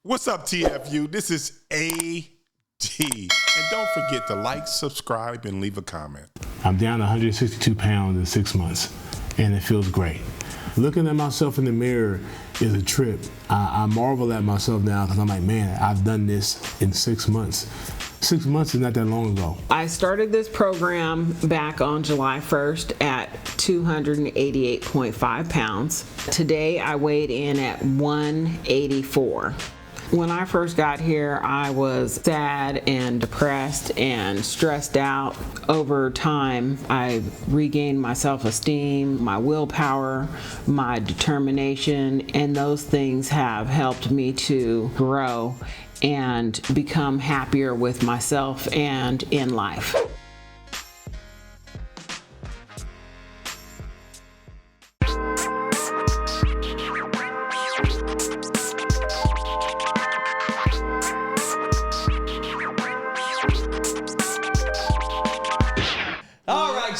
What's up, TFU? This is AD. And don't forget to like, subscribe, and leave a comment. I'm down 162 pounds in 6 months, and it feels great. Looking at myself in the mirror is a trip. I marvel at myself now because I'm like, man, I've done this in 6 months. 6 months is not that long ago. I started this program back on July 1st at 288.5 pounds. Today I weighed in at 184. When I first got here, I was sad and depressed and stressed out. Over time, I regained my self-esteem, my willpower, my determination, and those things have helped me to grow and become happier with myself and in life.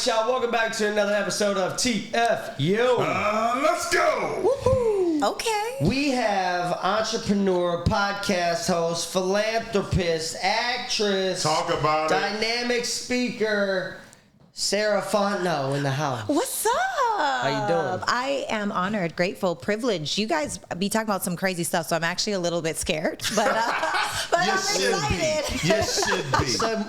Y'all, welcome back to another episode of TFU. Let's go. Woohoo. Okay. We have entrepreneur, podcast host, philanthropist, actress, Talk about dynamic speaker, Sarah Fontenot in the house. What's up? How you doing? I am honored, grateful, privileged. You guys be talking about some crazy stuff, so I'm actually a little bit scared, but I'm excited. Yes, should be. Some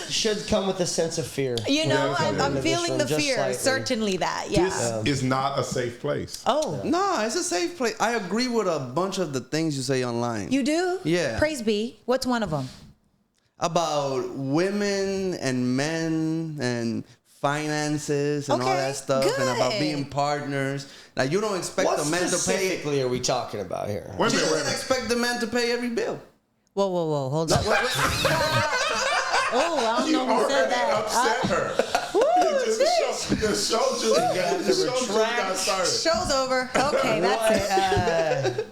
should come with a sense of fear. You know, Yeah, I'm feeling the just fear. slightly. Certainly that, yeah. This is not a safe place. Oh, No, it's a safe place. I agree with a bunch of the things you say online. you do? Yeah. Praise be. What's one of them? About women and men and finances and all Okay, that stuff, and about good. being partners. Like, you don't expect What the man to pay. specifically are we talking about here? Wait a You minute, don't expect the man to pay every bill. Whoa, hold on. Oh, I don't know who said that. upset her. The show just got started. Show's over. Okay, that's it.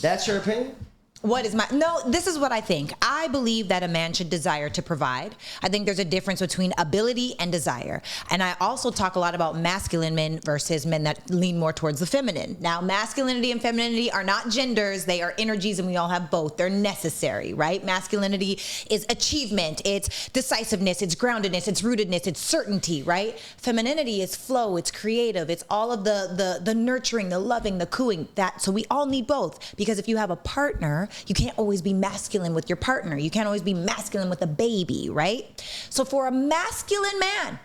That's your opinion? What is my... No, this is what I think. I believe that a man should desire to provide. I think there's a difference between ability and desire. And I also talk a lot about masculine men versus men that lean more towards the feminine. Now, masculinity and femininity are not genders. They are energies, and we all have both. They're necessary, right? Masculinity is achievement. It's decisiveness. It's groundedness. It's rootedness. It's certainty, right? Femininity is flow. It's creative. It's all of the nurturing, the loving, the cooing. So we all need both. Because if you have a partner, you can't always be masculine with your partner. You can't always be masculine with a baby, right? So for a masculine man,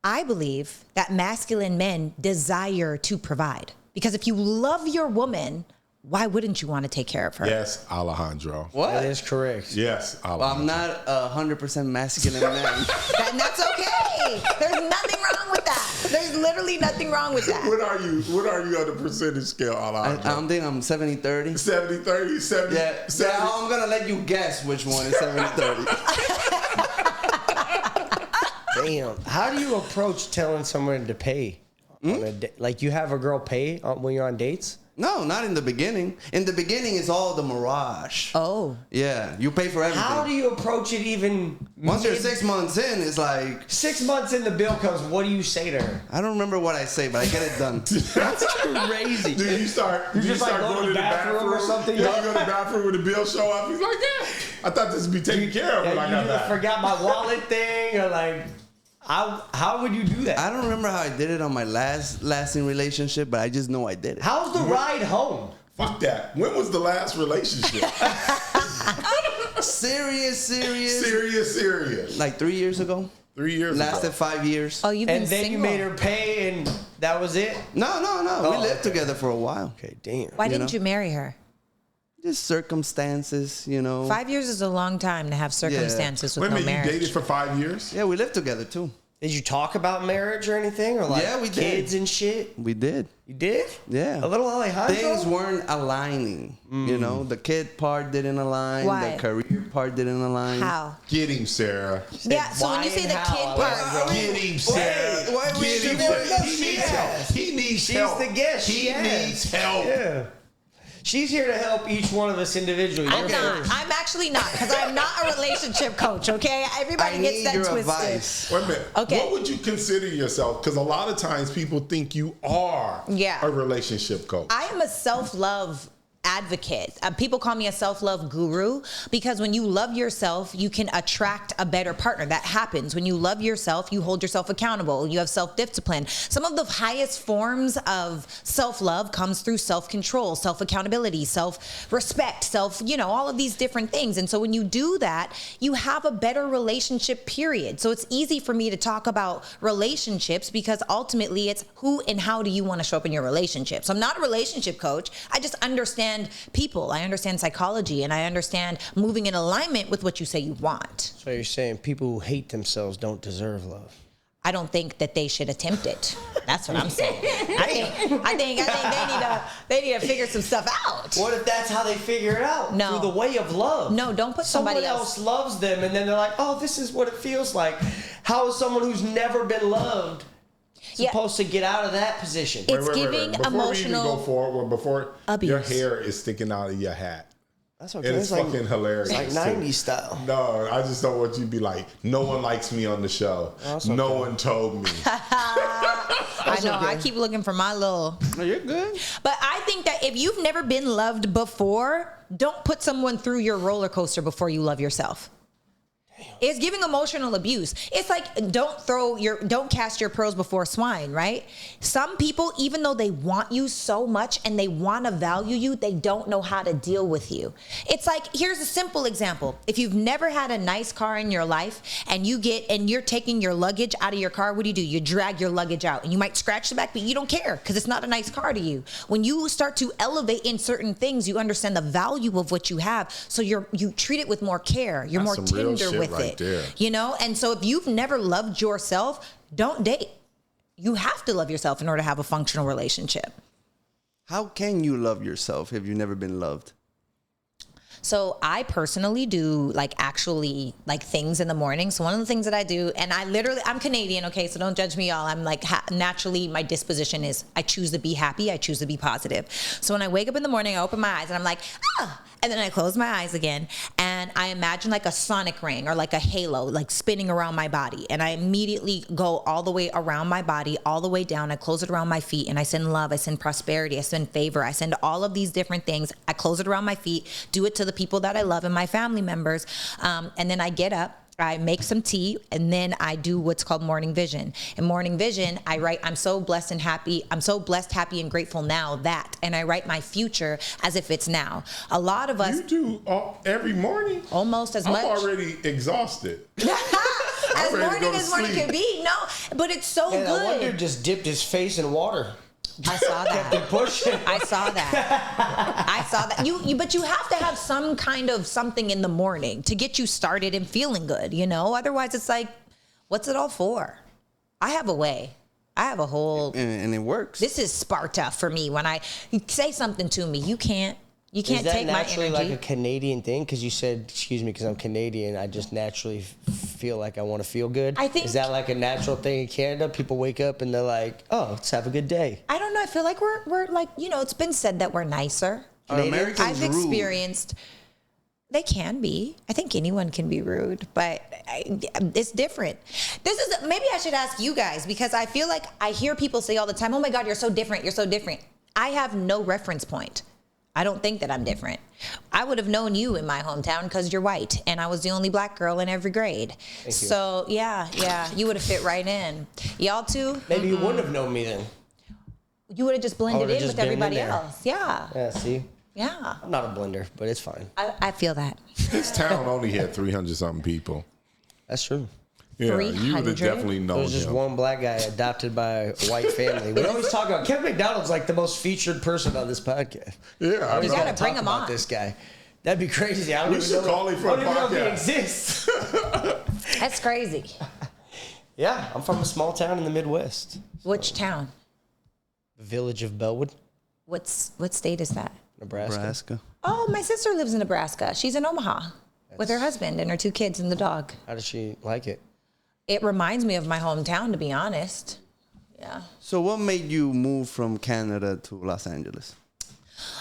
I believe that masculine men desire to provide. Because if you love your woman, why wouldn't you want to take care of her? Yes, Alejandro. What? That is correct. Yes, Well, Alejandro. I'm not 100% masculine man. And that's okay. There's nothing wrong with that. There's literally nothing wrong with that. What are you on the percentage scale, I Alejandro? don't think I'm 70-30. 70-30, 70, Yeah, 70. I'm going to let you guess which one is 70-30. Damn. How do you approach telling someone to pay? On a like, you have a girl pay when you're on dates? No, not in the beginning. In the beginning, it's all the mirage. Oh. Yeah, you pay for everything. How do you approach it even? Once you're 6 months in, it's like... 6 months in, the bill comes. What do you say to her? I don't remember what I say, but I get it done. That's crazy. Do you start just like going go to to the the bathroom or something? Yeah, you go to the bathroom when the bill show up. He's like, yeah, I thought this would be taken care of when I got you back. forgot my wallet thing, or like, how would you do that? I don't remember how I did it on my lasting relationship, but I just know I did it. How's the ride home? Fuck that. When was the last relationship? Serious. Like 3 years ago. 3 years Lasted ago. 5 years. Oh, you've been And then single. you made her pay, and that was it? No. Oh, We lived okay. together for a while. Okay, damn. Why didn't know? you marry her? Just circumstances, 5 years is a long time to have circumstances Wait with a no minute, you marriage. dated for 5 years? Yeah, we lived together too. Did you talk about marriage or anything? Or like Yeah, we did. kids and shit? We did. You did? Yeah. A little Alejandro? Things weren't aligning. The kid part didn't align. Why? The career part didn't align. How? Get him, Sarah. Yeah, so when you why say and the how, kid Alejandro? part, Get him, Sarah. why we Get him, doing Sarah. this? He needs help. He needs She's help. the guest. He needs help. Yeah. She's here to help each one of us individually. I'm You're not. first. I'm actually not, because I'm not a relationship coach, okay? Everybody I gets need that your twisted. advice. Wait a minute. Okay. What would you consider yourself? Because a lot of times people think you are Yeah. a relationship coach. I am a self-love advocate. People call me a self-love guru because when you love yourself, you can attract a better partner. That happens. When you love yourself, you hold yourself accountable. You have self-discipline. Some of the highest forms of self-love comes through self-control, self-accountability, self-respect, all of these different things. And so when you do that, you have a better relationship, period. So it's easy for me to talk about relationships because ultimately it's who and how do you want to show up in your relationship. So I'm not a relationship coach. I just understand people. I understand psychology, and I understand moving in alignment with what you say you want. So you're saying people who hate themselves don't deserve love? I don't think that they should attempt it. That's what I'm saying. I think they need to figure some stuff out. What if that's how they figure it out? No. Through the way of love. No, don't put somebody else. Someone else loves them, and then they're like, oh, this is what it feels like. How is someone who's never been loved supposed to get out of that position? It's giving before emotional we even go forward, before abuse. Your hair is sticking out of your hat. That's okay. It's fucking hilarious. It's like 90s style. No, I just don't want you to be like, no one likes me on the show. Okay. No one told me. I know. Okay. I keep looking for my little. No, you're good. But I think that if you've never been loved before, don't put someone through your roller coaster before you love yourself. It's giving emotional abuse. It's like don't cast your pearls before swine, right? Some people, even though they want you so much and they want to value you, they don't know how to deal with you. It's like, here's a simple example. If you've never had a nice car in your life and you're taking your luggage out of your car, what do? You drag your luggage out and you might scratch the back, but you don't care because it's not a nice car to you. When you start to elevate in certain things, you understand the value of what you have. So you treat it with more care. You're more tender with it. There. And so if you've never loved yourself, don't date. You have to love yourself in order to have a functional relationship. How can you love yourself if you've never been loved? So I personally do things in the morning. So one of the things that I do, and I'm Canadian, okay, so don't judge me, y'all. I'm naturally, my disposition is I choose to be happy. I choose to be positive. So when I wake up in the morning, I open my eyes and I'm like, and then I close my eyes again and I imagine like a sonic ring or like a halo, like spinning around my body. And I immediately go all the way around my body, all the way down. I close it around my feet and I send love. I send prosperity. I send favor. I send all of these different things. I close it around my feet, do it to the people that I love and my family members. And then I get up. I make some tea, and then I do what's called morning vision. In morning vision, I write, I'm so blessed and happy. I'm so blessed, happy, and grateful now that. And I write my future as if it's now. A lot of us... You do every morning? Almost as much. I'm already exhausted. As morning as morning can be. No, but it's so good. That one dude just dipped his face in water. I saw that. Kept it pushing. I saw that. But you have to have some kind of something in the morning to get you started and feeling good, Otherwise, it's like, what's it all for? I have a way. I have a whole... And it works. This is Sparta for me. When you say something to me, you can't take my energy. Is that naturally like a Canadian thing? Because you said, excuse me, because I'm Canadian, I just naturally feel like I want to feel good. Is that like a natural thing in Canada? People wake up and they're like, oh, let's have a good day. I don't know. I feel like we're like, it's been said that we're nicer. Americans I've experienced... They can be. I think anyone can be rude, but it's different. Maybe I should ask you guys, because I feel like I hear people say all the time, oh my God, you're so different. You're so different. I have no reference point. I don't think that I'm different. I would have known you in my hometown because you're white, and I was the only black girl in every grade. Thank you. So yeah, you would have fit right in. Y'all too? Maybe you wouldn't have known me then. You would have just blended in with everybody else. Yeah. Yeah, see? Yeah. I'm not a blender, but it's fine. I feel that. This town only had 300-something people. That's true. Yeah, 300? you would have definitely known There was just him. one black guy adopted by a white family. We always talk about Kevin McDonald's like the most featured person on this podcast. Yeah, I You know. gotta bring him about on. This guy. That'd be crazy. I don't We even should know. call him for I a don't even know if he podcast. exists. That's crazy. Yeah, I'm from a small town in the Midwest. Which town? The village of Bellwood, What state is that? Nebraska. Oh, my sister lives in Nebraska. She's in Omaha with her husband and her 2 kids and the dog. How does she like it? It reminds me of my hometown, to be honest. Yeah. So what made you move from Canada to Los Angeles?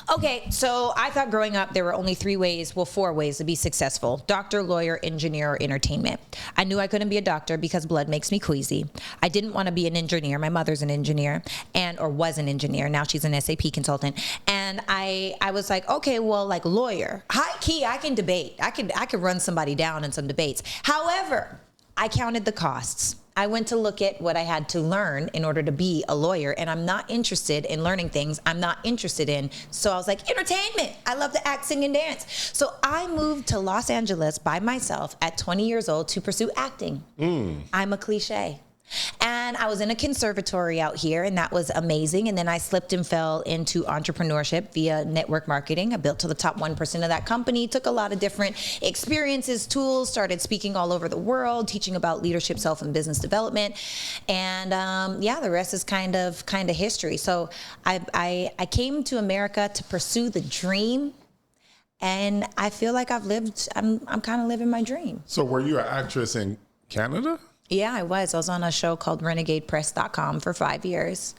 Okay, so I thought growing up there were only 4 ways to be successful: doctor, lawyer, engineer, or entertainment. I knew I couldn't be a doctor because blood makes me queasy. I didn't want to be an engineer. My mother's an engineer or was an engineer. Now she's an SAP consultant. And I was like, okay, well, like lawyer. High key, I can debate. I could run somebody down in some debates. However, I counted the costs. I went to look at what I had to learn in order to be a lawyer, and I'm not interested in learning things I'm not interested in. So I was like, entertainment. I love to act, sing, and dance. So I moved to Los Angeles by myself at 20 years old to pursue acting. I'm a cliche. And I was in a conservatory out here, and that was amazing. And then I slipped and fell into entrepreneurship via network marketing. I built to the top 1% of that company, took a lot of different experiences, tools, started speaking all over the world, teaching about leadership, self, and business development. And the rest is kind of history. So I came to America to pursue the dream. And I feel like I'm kind of living my dream. So were you an actress in Canada? Yeah, I was. I was on a show called RenegadePress.com for 5 years,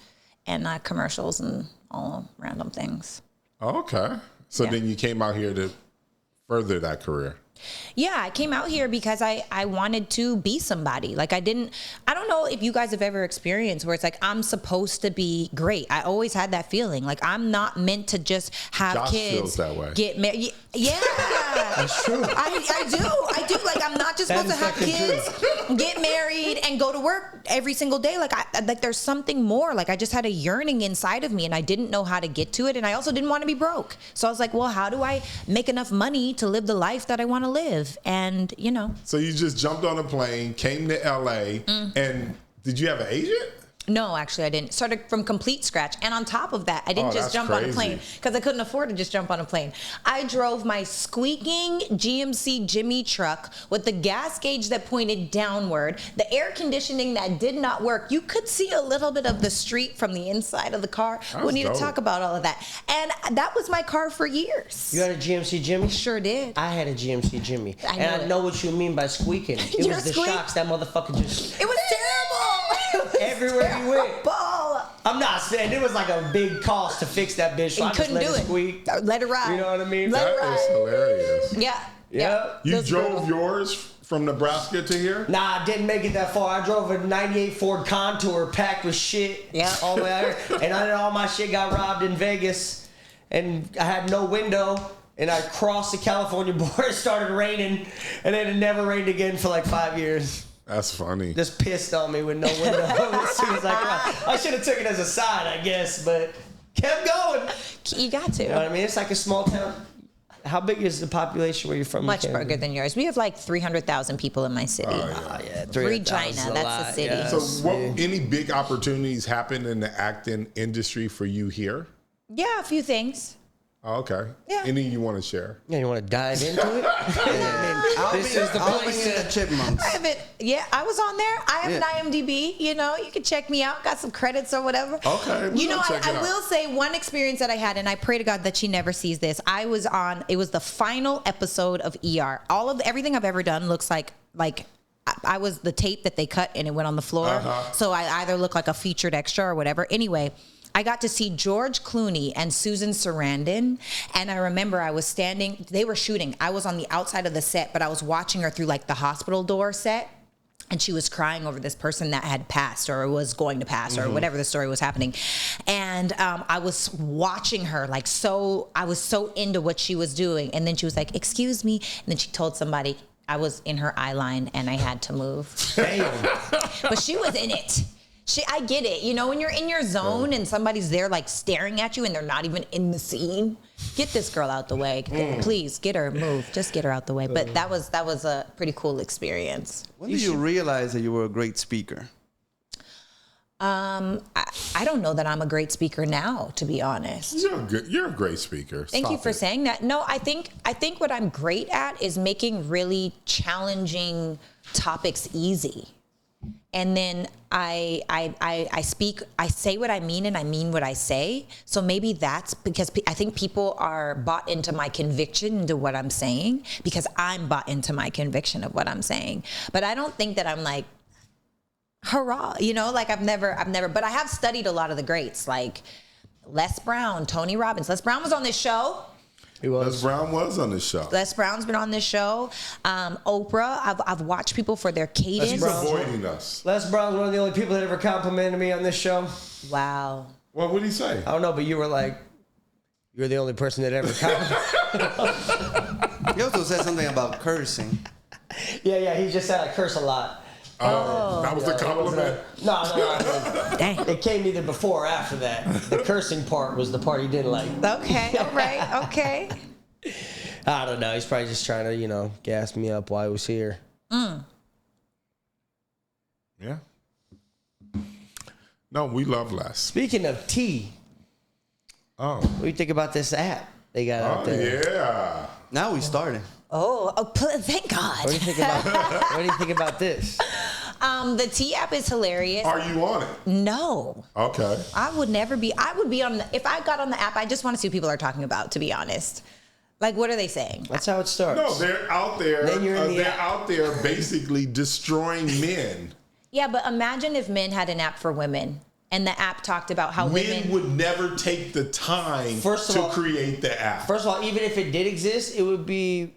and commercials and all random things. Okay. So Yeah. then you came out here to further that career. Yeah, I came out here because I wanted to be somebody. Like I don't know if you guys have ever experienced where it's like, I'm supposed to be great. I always had that feeling. Like I'm not meant to just have Josh kids. feels that way. Get married. Yeah. That's true. I do. Like I'm not just supposed to have kids, get married, and go to work every single day. Like there's something more. Like I just had a yearning inside of me, and I didn't know how to get to it. And I also didn't want to be broke. So I was like, well, how do I make enough money to live the life that I want to live? And So you just jumped on a plane, came to LA, and did you have an agent? No, actually, I didn't. Started from complete scratch. And on top of that, I didn't just jump on a plane because I couldn't afford to just jump on a plane. I drove my squeaking GMC Jimmy truck with the gas gauge that pointed downward, the air conditioning that did not work. You could see a little bit of the street from the inside of the car. We need to talk about all of that. And that was my car for years. You had a GMC Jimmy? Sure did. I had a GMC Jimmy. I know what you mean by squeaking. It Your was the squeak? shocks. That motherfucker just... It was terrible. Everywhere you went. Terrible. I'm not saying it was like a big cost to fix that bitch. So You I just couldn't let do it it. squeak. Let it ride. You know what I mean? Let it That is ride. hilarious. Yeah. Yeah. You Those drove brutal. yours from Nebraska to here? Nah, I didn't make it that far. I drove a 98 Ford Contour packed with shit all the way out here. And all my shit got robbed in Vegas. And I had no window. And I crossed the California border. It started raining. And then it never rained again for like 5 years. That's funny. Just pissed on me with no window as soon as I crossed. I should have took it as a sign, I guess, but kept going. You got to. You know what I mean? It's like a small town. How big is the population where you're from? Much bigger than yours. We have like 300,000 people in my city. Oh, yeah. Regina, that's the city. Yeah. So any big opportunities happen in the acting industry for you here? Yeah, a few things. Oh, okay. Yeah. Any you want to share? Yeah, you want to dive into it? This is the place of the Chipmunks. I was on there. I have an IMDb. You can check me out. Got some credits or whatever. Okay. I will say one experience that I had, and I pray to God that she never sees this. It was the final episode of ER. Everything I've ever done looks like I was the tape that they cut and it went on the floor. Uh-huh. So I either look like a featured extra or whatever. Anyway, I got to see George Clooney and Susan Sarandon. And I remember I was standing, they were shooting. I was on the outside of the set, but I was watching her through like the hospital door set. And she was crying over this person that had passed or was going to pass or whatever the story was happening. And I was watching her I was so into what she was doing. And then she was like, excuse me. And then she told somebody I was in her eye line and I had to move. Damn. But she was in it. I get it. When you're in your zone and somebody's there like staring at you and they're not even in the scene, get this girl out the way. Please get her, move. Just get her out the way. But that was a pretty cool experience. When did you realize that you were a great speaker? I don't know that I'm a great speaker now, to be honest. You're a great speaker. Thank you for saying that. No, I think what I'm great at is making really challenging topics easy. And then I speak, I say what I mean and I mean what I say. So maybe that's because I think people are bought into my conviction into what I'm saying because I'm bought into my conviction of what I'm saying. But I don't think that I'm like, hurrah, I've never, but I have studied a lot of the greats. Like Les Brown, Tony Robbins. Les Brown was on this show. Les Brown was on the show. Les Brown's been on this show. Oprah, I've watched people for their cadence. He's avoiding us. Les Brown's one of the only people that ever complimented me on this show. Wow. What would he say? I don't know, but you were like, you're the only person that ever complimented. He also said something about cursing. Yeah, he just said I curse a lot. That was the compliment? No. Dang. It came either before or after that. The cursing part was the part he didn't like. Okay, all right, okay. I don't know. He's probably just trying to, gas me up while I was here. Yeah. No, we love Les. Speaking of tea, Oh. what do you think about this app they got out there? Yeah. Now we started. Thank God. What do you think about this? The T app is hilarious. Are you on it? No. Okay. I would never be. I would be on if I got on the app, I just want to see what people are talking about, to be honest. Like, what are they saying? That's how it starts. No, they're out there. Then you're in the they're app. out there basically destroying men. Yeah, but imagine if men had an app for women and the app talked about how Men women would never take the time First of to all- create the app. First of all, even if it did exist, it would be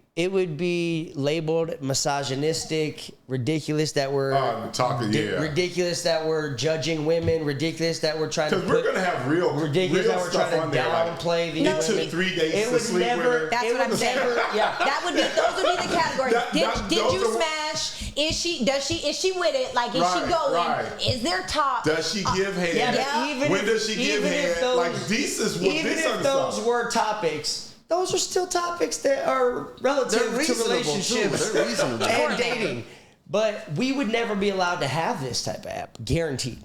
labeled misogynistic, ridiculous that we're ridiculous that we're judging women, ridiculous that we're trying to Because we're put, going to have real ridiculous that we're stuff trying on to there. downplay the It took women. 3 days It to would sleep never. with her. That's it what I'm would saying. never. Yeah. those would be the categories. Did those you are- smash? Is she with it? Like, is Right, she going? right. Is there talk? Does she give head? Yeah, Yeah. but When does she give head? Like, this is what even this if other those stuff. were topics, those are still topics that are relative They're to reasonable, relationships too. They're reasonable. and dating. But we would never be allowed to have this type of app, guaranteed.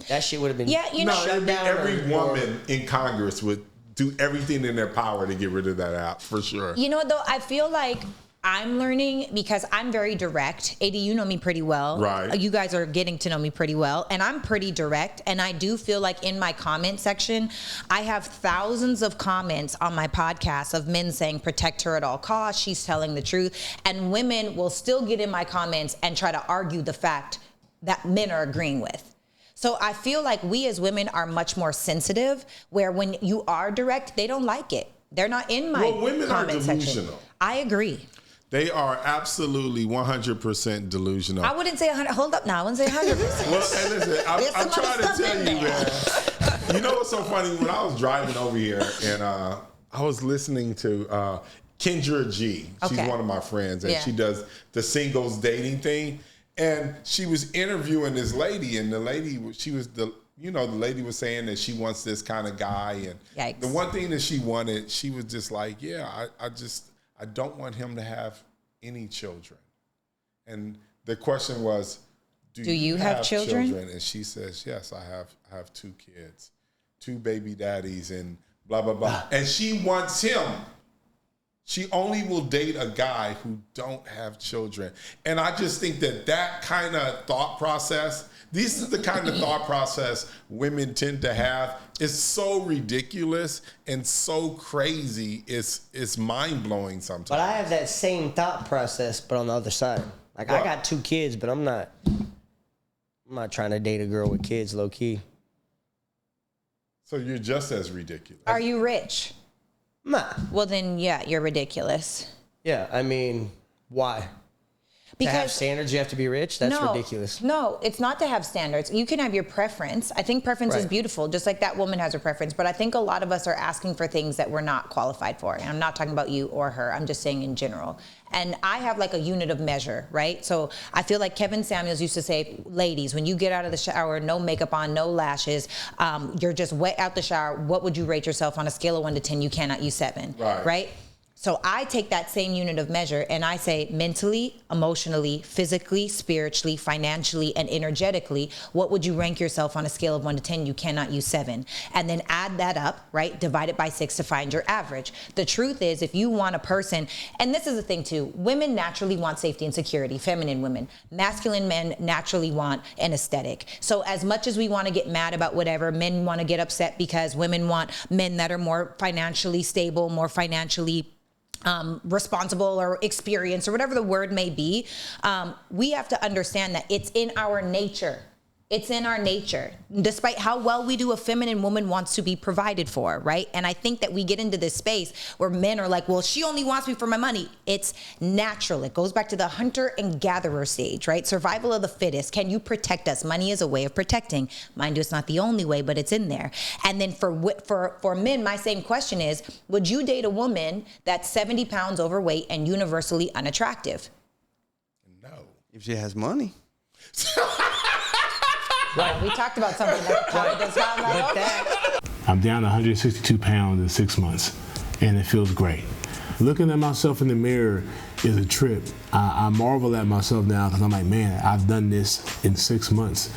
That shit would have been Yeah, you know. No, shut it'd be down. every or- woman in Congress would do everything in their power to get rid of that app, for sure. You know what, though? I feel like I'm learning because I'm very direct. AD, you know me pretty well. Right. You guys are getting to know me pretty well. And I'm pretty direct. And I do feel like in my comment section, I have thousands of comments on my podcast of men saying, protect her at all costs. She's telling the truth. And women will still get in my comments and try to argue the fact that men are agreeing with. So I feel like we as women are much more sensitive, where when you are direct, they don't like it. They're not in my Well, women are comment section. delusional. I agree. They are absolutely 100% delusional. I wouldn't say 100. Hold up now. I wouldn't say 100%. Well, hey, listen, There's I'm some trying other to stuff tell in you, there. man. You know what's so funny? When I was driving over here and I was listening to Kendra G. She's Okay. one of my friends, and Yeah. she does the singles dating thing. And she was interviewing this lady, and the lady, the lady was saying that she wants this kind of guy. And Yikes. the one thing that she wanted, she was just like, I don't want him to have any children. And the question was, do you have children? And she says, yes, I have 2 kids, 2 baby daddies, and blah, blah, blah. And she wants him. She only will date a guy who don't have children. And I just think that kind of thought process, this is the kind of thought process women tend to have. It's so ridiculous and so crazy. It's mind-blowing sometimes. But I have that same thought process, but on the other side. Like, I got 2 kids, but I'm not trying to date a girl with kids, low key. So you're just as ridiculous. Are you rich? Nah. Well, then, yeah, you're ridiculous. Yeah, I mean, why? To have standards, you have to be rich? That's ridiculous. No, it's not to have standards. You can have your preference. I think preference is Right. beautiful, just like that woman has her preference. But I think a lot of us are asking for things that we're not qualified for. And I'm not talking about you or her. I'm just saying in general. And I have like a unit of measure, right? So I feel like Kevin Samuels used to say, ladies, when you get out of the shower, no makeup on, no lashes, you're just wet out the shower. What would you rate yourself on a scale of 1 to 10? You cannot use 7, right? So I take that same unit of measure and I say mentally, emotionally, physically, spiritually, financially, and energetically, what would you rank yourself on a scale of 1 to 10? You cannot use 7. And then add that up, right? Divide it by 6 to find your average. The truth is, if you want a person, and this is the thing too, women naturally want safety and security, feminine women. Masculine men naturally want an aesthetic. So as much as we want to get mad about whatever, men want to get upset because women want men that are more financially stable, more financially responsible or experienced or whatever the word may be, we have to understand that it's in our nature It's in our nature. Despite how well we do, a feminine woman wants to be provided for, right? And I think that we get into this space where men are like, well, she only wants me for my money. It's natural. It goes back to the hunter and gatherer stage, right? Survival of the fittest. Can you protect us? Money is a way of protecting. Mind you, it's not the only way, but it's in there. And then for men, my same question is, would you date a woman that's 70 pounds overweight and universally unattractive? No. If she has money. Right. We talked about something like that. I'm down 162 pounds in 6 months, and it feels great. Looking at myself in the mirror is a trip. I marvel at myself now because I'm like, man, I've done this in 6 months.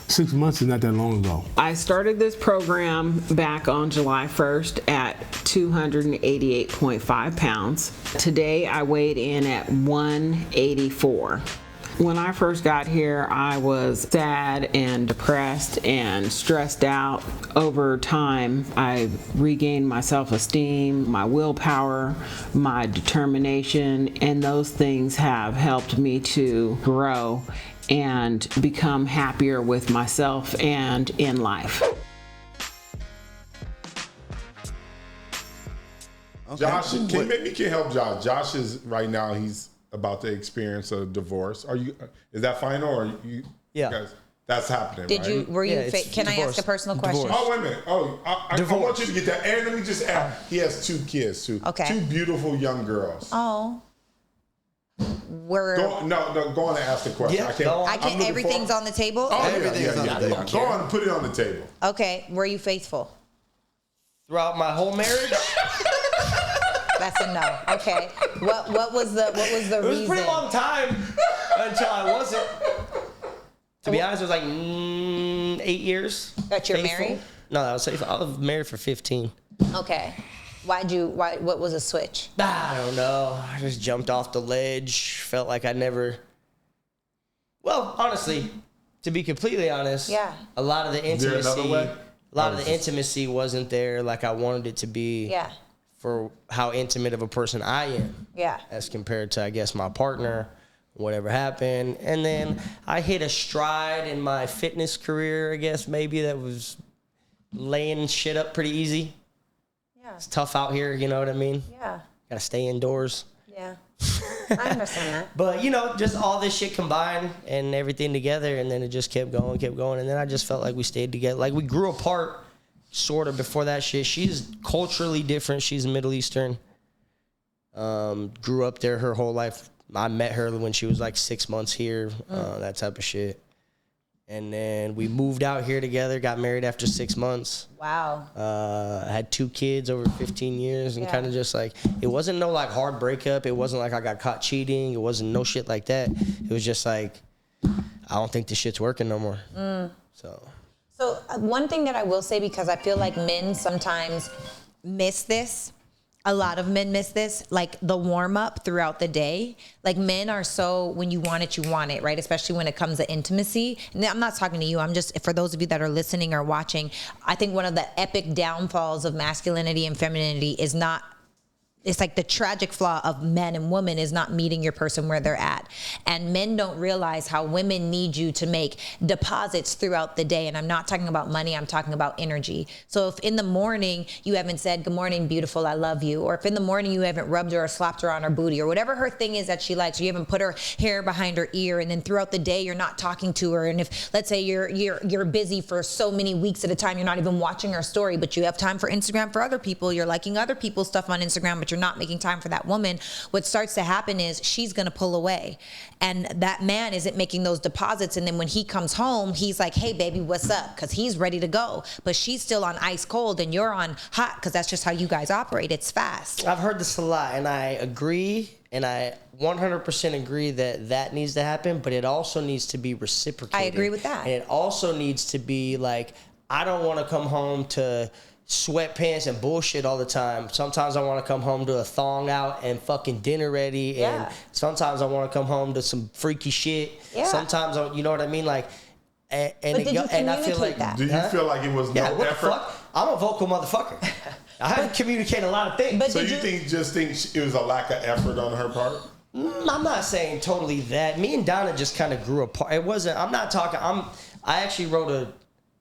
6 months is not that long ago. I started this program back on July 1st at 288.5 pounds. Today I weighed in at 184. When I first got here, I was sad and depressed and stressed out. Over time, I regained my self-esteem, my willpower, my determination, and those things have helped me to grow and become happier with myself and in life. Okay. Josh, maybe can help Josh. Josh is right now, he's about to experience a divorce. Is that final or you? Yeah. Guys, that's happening. Did you? Were you? Can I ask a personal question? Oh, wait a minute. Oh, I want you to get that. And let me just add. He has 2 kids too. Okay. 2 beautiful young girls. Oh. Go on and ask the question. Yeah, everything's on the table. Oh, everything's on the table. Go on and put it on the table. Okay. Were you faithful? Throughout my whole marriage. That's a no. Okay. What was the reason? It was a pretty long time until I wasn't. To be honest, it was like 8 years. That you're married? No, I was married for 15. Okay. What was a switch? I don't know. I just jumped off the ledge. Felt like I never. Well, honestly, to be completely honest, yeah. A lot of the intimacy wasn't there like I wanted it to be. Yeah. For how intimate of a person I am. Yeah. As compared to, I guess, my partner, whatever happened. And then I hit a stride in my fitness career, I guess, maybe that was laying shit up pretty easy. Yeah. It's tough out here, you know what I mean? Yeah. Gotta stay indoors. Yeah. I understand that. But, just all this shit combined and everything together, and then it just kept going. And then I just felt like we stayed together. Like, we grew apart. Sort of before that shit. She's culturally different. She's Middle Eastern. Grew up there her whole life. I met her when she was like 6 months here, that type of shit. And then we moved out here together, got married after 6 months. Wow. I had 2 kids over 15 years and kind of just like, it wasn't no like hard breakup. It wasn't like I got caught cheating. It wasn't no shit like that. It was just like, I don't think this shit's working no more. So one thing that I will say, because I feel like men sometimes miss this, a lot of men miss this, like the warm up throughout the day. Like men are so, when you want it, right? Especially when it comes to intimacy. And I'm not talking to you. I'm just, for those of you that are listening or watching, I think one of the epic downfalls of masculinity and femininity is not, it's like the tragic flaw of men and women is not meeting your person where they're at. And men don't realize how women need you to make deposits throughout the day. And I'm not talking about money, I'm talking about energy. So if in the morning you haven't said, good morning, beautiful, I love you. Or if in the morning you haven't rubbed her or slapped her on her booty or whatever her thing is that she likes, or you haven't put her hair behind her ear, and then throughout the day you're not talking to her. And if, let's say you're busy for so many weeks at a time, you're not even watching her story, but you have time for Instagram for other people, you're liking other people's stuff on Instagram, but you're not making time for that woman, what starts to happen is she's going to pull away. And that man isn't making those deposits. And then when he comes home, he's like, hey, baby, what's up? Because he's ready to go. But she's still on ice cold and you're on hot, because that's just how you guys operate. It's fast. I've heard this a lot, and I agree. And I 100% agree that needs to happen, but it also needs to be reciprocated. I agree with that. And it also needs to be like, I don't want to come home to sweatpants and bullshit all the time. Sometimes I want to come home to a thong out and fucking dinner ready. And sometimes I want to come home to some freaky shit. Yeah. Sometimes, you know what I mean? Like, and I feel like that? Do you feel like it was no what effort? The fuck? I'm a vocal motherfucker. I have to communicate a lot of things. But so you think it was a lack of effort on her part? I'm not saying totally that. Me and Donna just kind of grew apart. It wasn't. I'm not talking. I actually wrote a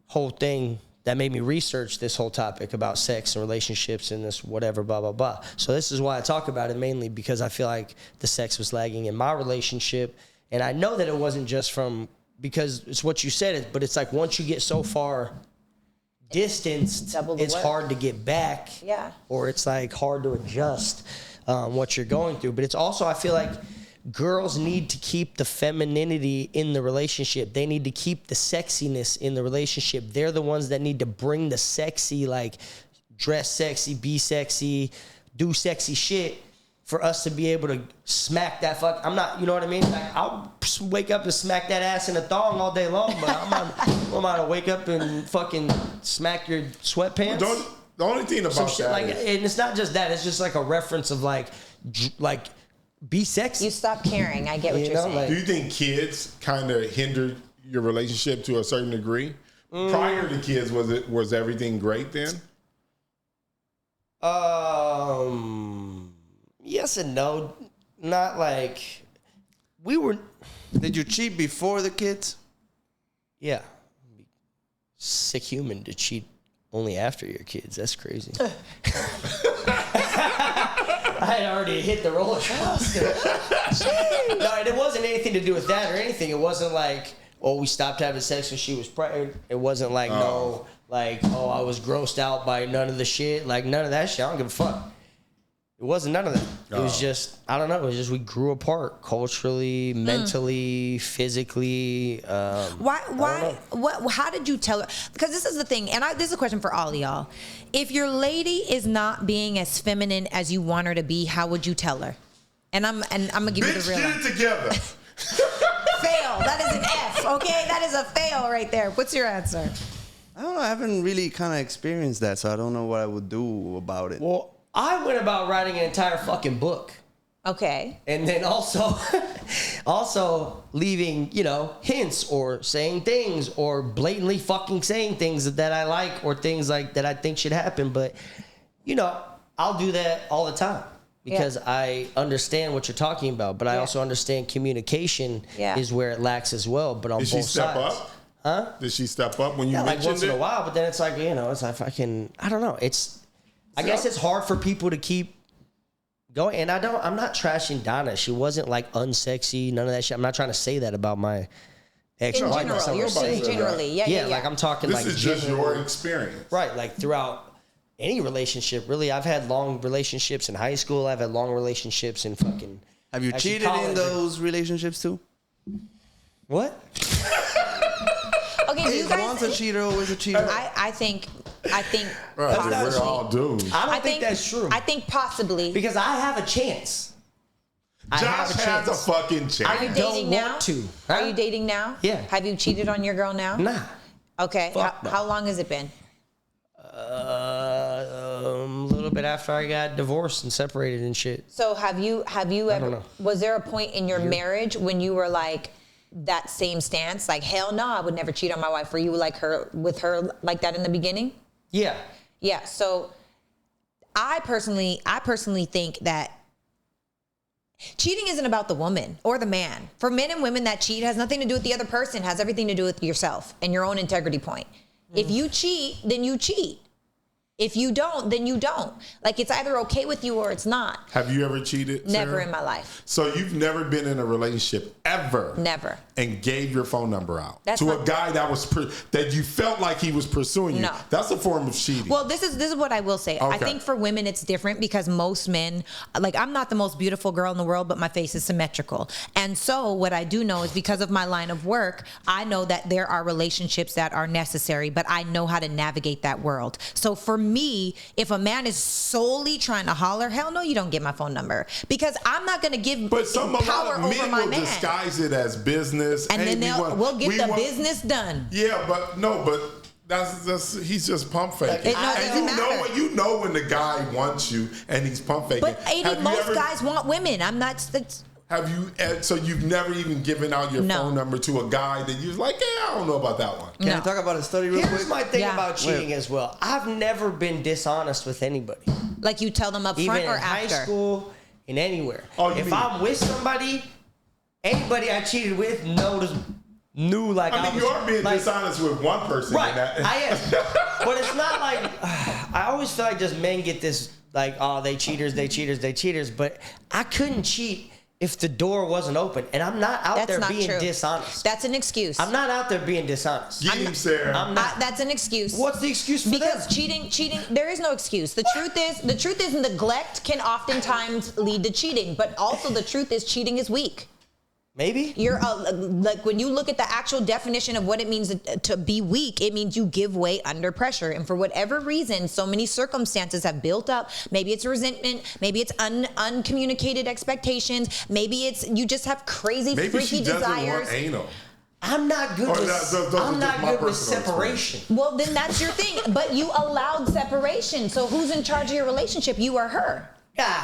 whole thing that made me research this whole topic about sex and relationships and this whatever, blah, blah, blah. So this is why I talk about it, mainly because I feel like the sex was lagging in my relationship. And I know that it wasn't just because it's what you said, but it's like once you get so far distanced, it's hard to get back. Yeah. Or it's like hard to adjust what you're going through. But it's also, I feel like girls need to keep the femininity in the relationship. They need to keep the sexiness in the relationship. They're the ones that need to bring the sexy, like dress sexy, be sexy, do sexy shit for us to be able to smack that fuck. I'm not, you know what I mean? Like, I'll wake up and smack that ass in a thong all day long, but I'm not to wake up and fucking smack your sweatpants. The only thing about that like, and it's not just that. It's just like a reference of like be sexy. You stop caring. I get what you're saying. Like, do you think kids kind of hindered your relationship to a certain degree? Prior to kids, was everything great then? Yes and no. Not like we were. Did you cheat before the kids? Yeah. Sick human to cheat only after your kids. That's crazy. I had already hit the roller coaster. No, and it wasn't anything to do with that or anything. It wasn't like, we stopped having sex when she was pregnant. It wasn't like, I was grossed out by none of the shit. Like, none of that shit. I don't give a fuck. It wasn't none of that. It was just, I don't know. It was just we grew apart culturally, mentally, physically. How did you tell her? Because this is the thing, and this is a question for all of y'all. If your lady is not being as feminine as you want her to be, how would you tell her? And I'm gonna give you the real. Get it together. Fail. That is an F. Okay, that is a fail right there. What's your answer? I don't know. I haven't really kind of experienced that, so I don't know what I would do about it. Well, I went about writing an entire fucking book. Okay. And then also leaving, hints or saying things or blatantly fucking saying things that I like or things like that I think should happen. But, I'll do that all the time because I understand what you're talking about. But I also understand communication is where it lacks as well. But on both sides. Did she step up? Huh? Did she step up when you mentioned like once in a while? But then it's like, it's like fucking, I don't know. I guess it's hard for people to keep going. And I'm not trashing Donna. She wasn't like unsexy, none of that shit. I'm not trying to say that about my ex. In general, you're saying generally. Yeah. Like I'm talking this is just your experience. Right. Like throughout any relationship, really. I've had long relationships in high school. I've had long relationships in fucking. Have you cheated in those relationships too? What? Okay, hey, once a cheater, always a cheater. I think possibly. We're all doomed. I don't think that's true. I think possibly. Because I have a chance. Josh has a fucking chance. Are you dating now? Want to. Huh? Are you dating now? Yeah. Have you cheated on your girl now? Nah. Okay. How long has it been? A little bit after I got divorced and separated and shit. So have you ever? Was there a point in your marriage when you were like that same stance? Like, hell no, I would never cheat on my wife. Were you like her with her like that in the beginning? Yeah. Yeah. So I personally think that cheating isn't about the woman or the man. For men and women that cheat, has nothing to do with the other person, has everything to do with yourself and your own integrity point. If you cheat, then you cheat. If you don't, then you don't. Like, it's either okay with you or it's not. Have you ever cheated, Never Sarah? in my life. So you've never been in a relationship ever? Never. And gave your phone number out That's to a guy that was that you felt like he was pursuing you? No. That's a form of cheating. Well, this is what I will say. Okay. I think for women it's different because most men, like, I'm not the most beautiful girl in the world, but my face is symmetrical. And so what I do know is because of my line of work, I know that there are relationships that are necessary, but I know how to navigate that world. So for me, if a man is solely trying to holler, hell no, you don't get my phone number, because I'm not going to give power over my man. Disguise it as business, and then we'll get the business done. Yeah, but that's he's just pump faking. And you know when the guy wants you and he's pump faking. But most guys want women. I'm not. Have you? So you've never even given out your phone number to a guy that you're like, I don't know about that one. Can I talk about a study real quick? Here's my thing about cheating as well. I've never been dishonest with anybody. Like, you tell them up front or after? Even in high school, in anywhere. If I'm with somebody, anybody I cheated with knows knew like I mean, you are being dishonest with one person. Right, in that. I am. But it's not like I always feel like just men get this like, oh, they cheaters. But I couldn't cheat if the door wasn't open, and I'm not out there being dishonest. That's an excuse. I'm not out there being dishonest. Get him, Sarah. I'm not. That's an excuse. What's the excuse for because them? cheating, there is no excuse. The truth is neglect can oftentimes lead to cheating, but also the truth is cheating is weak. Maybe you're like when you look at the actual definition of what it means to be weak, it means you give way under pressure. And for whatever reason, so many circumstances have built up. Maybe it's resentment. Maybe it's uncommunicated expectations. Maybe it's you just have crazy, freaky desires. Maybe she doesn't want anal. I'm not good with separation. Well, then that's your thing. But you allowed separation. So who's in charge of your relationship? You or her?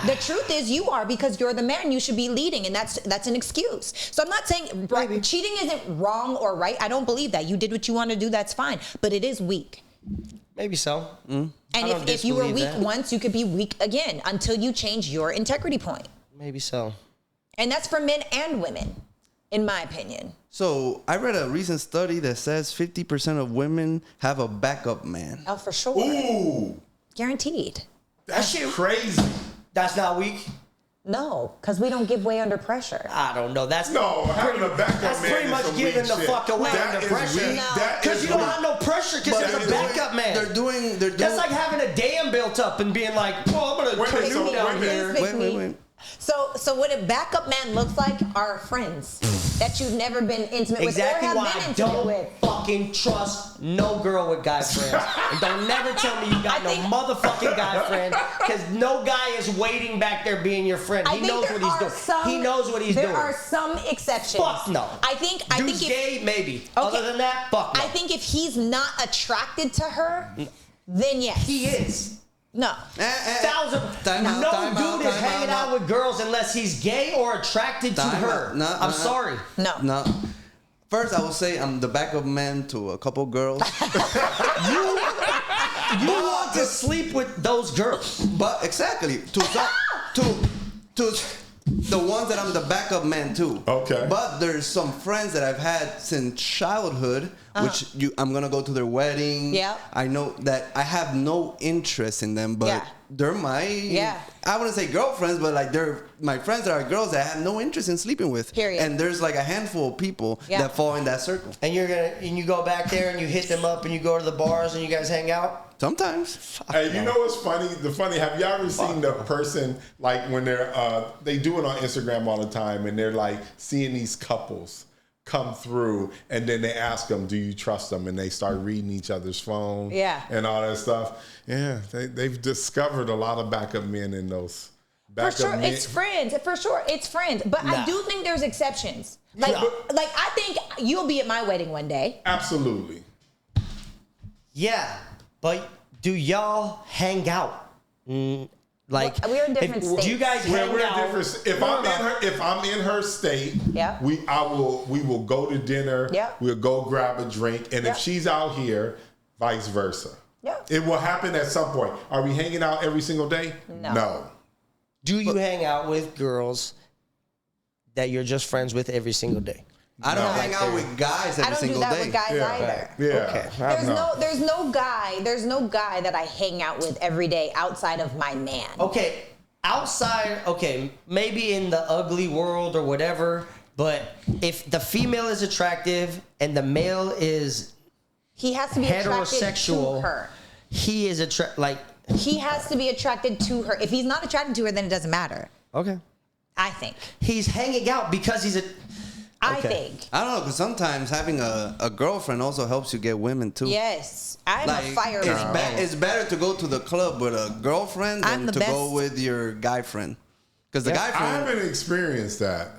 The truth is you are, because you're the man. You should be leading, and that's an excuse. So I'm not saying cheating isn't wrong or right. I don't believe that. You did what you want to do. That's fine. But it is weak. Maybe so. And if you were weak once, you could be weak again until you change your integrity point. Maybe so. And that's for men and women, in my opinion. So I read a recent study that says 50% of women have a backup man. Oh, for sure. Ooh. Guaranteed. That's crazy. That's not weak? No, because we don't give way under pressure. I don't know. Having a backup man pretty much giving the fuck away under pressure. Because you don't have no pressure because there's a backup man. They're doing. That's like having a dam built up and being like, well, I'm going to put you down here. Wait. So what a backup man looks like are friends that you've never been intimate with or have why been I intimate don't with. Fucking trust no girl with guy friends. And don't never tell me you got no motherfucking guy friend, because no guy is waiting back there being your friend. He knows what he's doing. He knows what he's doing. There are some exceptions. Fuck no. I think Dude's gay, maybe. Okay. Other than that, fuck no. I think if he's not attracted to her, then yes. He is. No. No dude is hanging out with girls unless he's gay or attracted to her. I'm sorry. No. First, I will say I'm the backup man to a couple girls. You want to sleep with those girls. But exactly. To the ones that I'm the backup man to. Okay. But there's some friends that I've had since childhood, which I'm gonna go to their wedding. Yeah. I know that I have no interest in them, but they're my I wouldn't say girlfriends, but like they're my friends that are girls that I have no interest in sleeping with. Period. And there's like a handful of people that fall in that circle. And you go back there and you hit them up and you go to the bars and you guys hang out? Sometimes. Hey, you know what's funny? Have you ever seen the person, like when they do it on Instagram all the time, and they're like seeing these couples come through, and then they ask them, do you trust them? And they start reading each other's phone and all that stuff. Yeah, they've discovered a lot of backup men in those backup men. It's friends. For sure, it's friends. But I do think there's exceptions. Like I think you'll be at my wedding one day. Absolutely. Yeah. But do y'all hang out? Like we're in different states. Do you guys hang out? If I'm in her state, we will go to dinner. Yeah. We'll go grab a drink, and if she's out here, vice versa. Yeah. It will happen at some point. Are we hanging out every single day? No. Do you hang out with girls that you're just friends with every single day? I don't hang out with guys every single day. I don't do that with guys either. Yeah. Okay. There's no guy that I hang out with every day outside of my man. Okay. Maybe in the ugly world or whatever, but if the female is attractive and the male is he has to be heterosexual, attracted to her. He is he has to be attracted to her. If he's not attracted to her, then it doesn't matter. Okay. I think. He's hanging out because he's I think. I don't know, because sometimes having a girlfriend also helps you get women too. Yes. I'm a fire girl. It's better to go to the club with a girlfriend than to go with your guy friend. Because the guy friend... I haven't experienced that.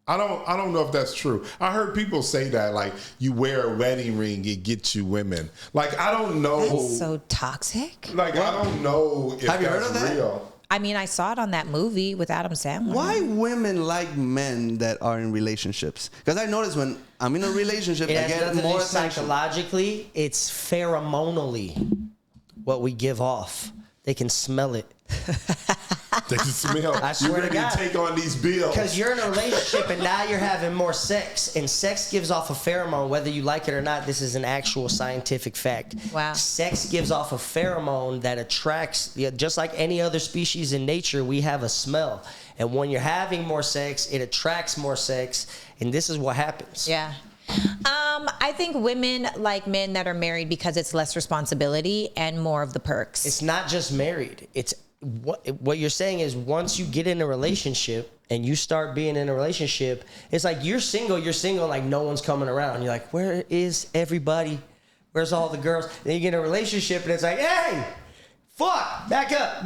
I don't know if that's true. I heard people say that, like, you wear a wedding ring, it gets you women. Like, I don't know. That's so toxic. Like, I don't know if Have you heard that's of that? real. I mean, I saw it on that movie with Adam Sandler. Why women like men that are in relationships? Because I notice when I'm in a relationship, I get more attention. Psychologically, it's pheromonally what we give off. They can smell it. They can smell. I swear to God. Take on these bills. Because you're in a relationship and now you're having more sex. And sex gives off a pheromone, whether you like it or not. This is an actual scientific fact. Wow. Sex gives off a pheromone that attracts, just like any other species in nature, we have a smell. And when you're having more sex, it attracts more sex. And this is what happens. Yeah. I think women like men that are married because it's less responsibility and more of the perks. It's not just married. It's what you're saying is once you get in a relationship and you start being in a relationship, it's like you're single, like no one's coming around. You're like, where is everybody? Where's all the girls? Then you get in a relationship and it's like, hey, fuck, back up.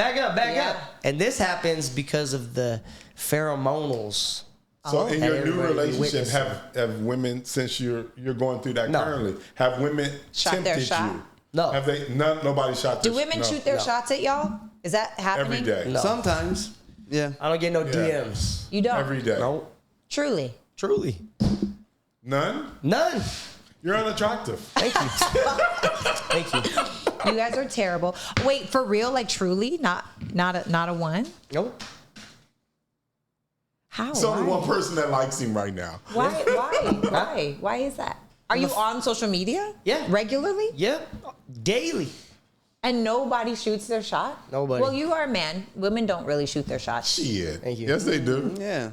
And this happens because of the pheromonals. So in your new relationship, have women, since you're going through that currently, have women tempted you? No. Have they? Nobody shot their Do women shoot their shots at y'all? Is that happening? Every day. No. Sometimes. Yeah. I don't get no DMs. You don't? Every day. No. Truly? None? None. You're unattractive. Thank you. Thank you. You guys are terrible. Wait, for real? Like truly? Not a one? Nope. How? There's only one person that likes him right now. Why? Why is that? Are you on social media? Yeah. Regularly? Yep. Daily. And nobody shoots their shot? Nobody. Well, you are a man. Women don't really shoot their shots. Shit. Thank you. Yes, they do. Yeah.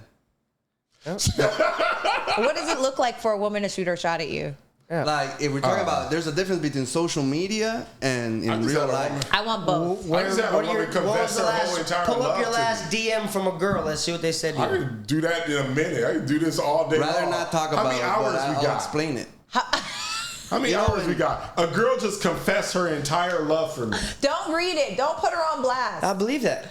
What does it look like for a woman to shoot her shot at you? Yeah. Like, if we're talking about, there's a difference between social media and in real life. I want both. I just had a woman confess her whole entire pull love up your to last me. DM from a girl. Let's see what they said to I you. can do that in a minute. I can do this all day Rather long. not talk How about many it, hours but we I'll got? explain it. How many hours we got? A girl just confessed her entire love for me. Don't read it. Don't put her on blast. I believe that.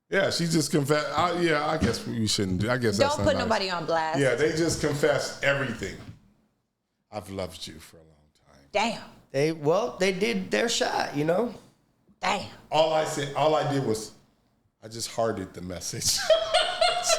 Yeah, she just confessed. Yeah, I guess we shouldn't do. I guess that's Don't not put nice. nobody on blast. Yeah, they just confessed everything. I've loved you for a long time. Damn. They did their shot, you know. Damn. All I did was, I just hearted the message.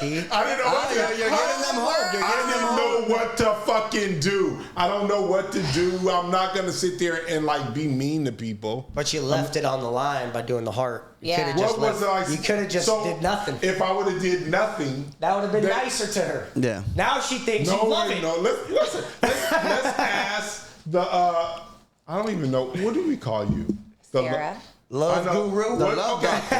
See? I didn't know what to do. You're getting them hard. I didn't know what to fucking do. I don't know what to do. I'm not gonna sit there and like be mean to people. But you left it on the line by doing the heart. You Yeah. coulda just What was left- I? You could have just did nothing. If I would have did nothing, That would have been nicer to her. Yeah. Now she thinks you love it. No. Let's ask the. I don't even know. What do we call you? Sarah. Love guru. The love doctor.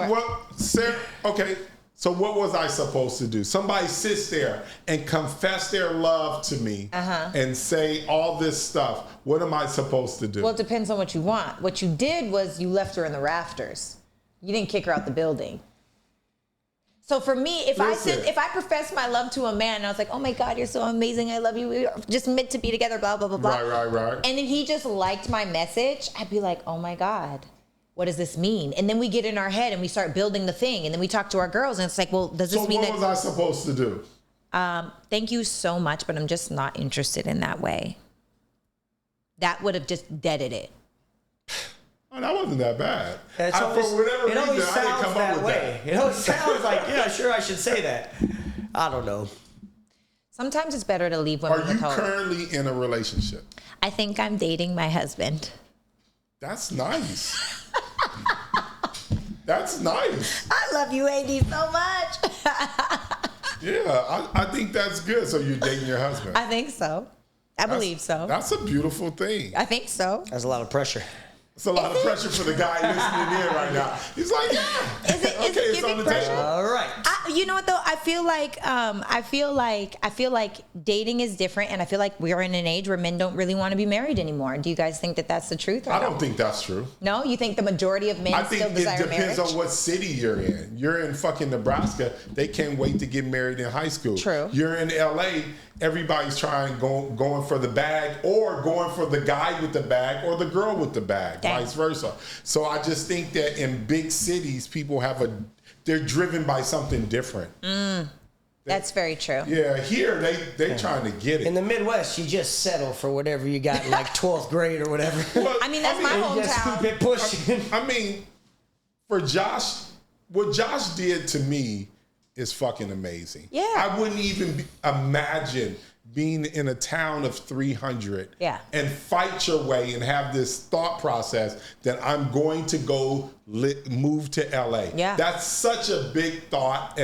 What, Sarah? Okay. So what was I supposed to do? Somebody sits there and confess their love to me and say all this stuff. What am I supposed to do? Well, it depends on what you want. What you did was you left her in the rafters. You didn't kick her out the building. So for me, if I profess my love to a man and I was like, oh my God, you're so amazing, I love you, we're just meant to be together, blah, blah, blah, blah. Right. And then he just liked my message, I'd be like, oh my God, what does this mean? And then we get in our head and we start building the thing. And then we talk to our girls and it's like, well, does this mean that... So what was I supposed to do? Thank you so much, but I'm just not interested in that way. That would have just deaded it. Oh, that wasn't that bad. It For whatever reason, I didn't sounds come that up with way. that. It always sounds like, yeah, sure, I should say that. I don't know. Sometimes it's better to leave women Are you with hope. currently in a relationship? I think I'm dating my husband. That's nice. That's nice. I love you, AD, so much. Yeah, I think that's good. So you're dating your husband. I think so. I believe so. That's a beautiful thing. I think so. That's a lot of pressure. It's a lot of pressure for the guy listening in right now. He's like, yeah. Is it Okay, it's giving on the pressure? table. All right. You know what though? I feel like dating is different, and I feel like we're in an age where men don't really want to be married anymore. Do you guys think that that's the truth? Or I no? don't think that's true. No, you think the majority of men I think still it desire depends marriage? on what city you're in. You're in fucking Nebraska. They can't wait to get married in high school. True. You're in LA. Everybody's going for the bag, or going for the guy with the bag, or the girl with the bag, Dang. vice versa. So I just think that in big cities, people they're driven by something different. That's very true. Yeah, here they trying to get it. In the Midwest, you just settle for whatever you got in like 12th grade or whatever. Well, I mean, that's my You just hometown. keep it pushing. I mean, for Josh, what Josh did to me is fucking amazing. Yeah. I wouldn't even imagine being in a town of 300 and fight your way and have this thought process that I'm going to go move to LA. Yeah. That's such a big thought,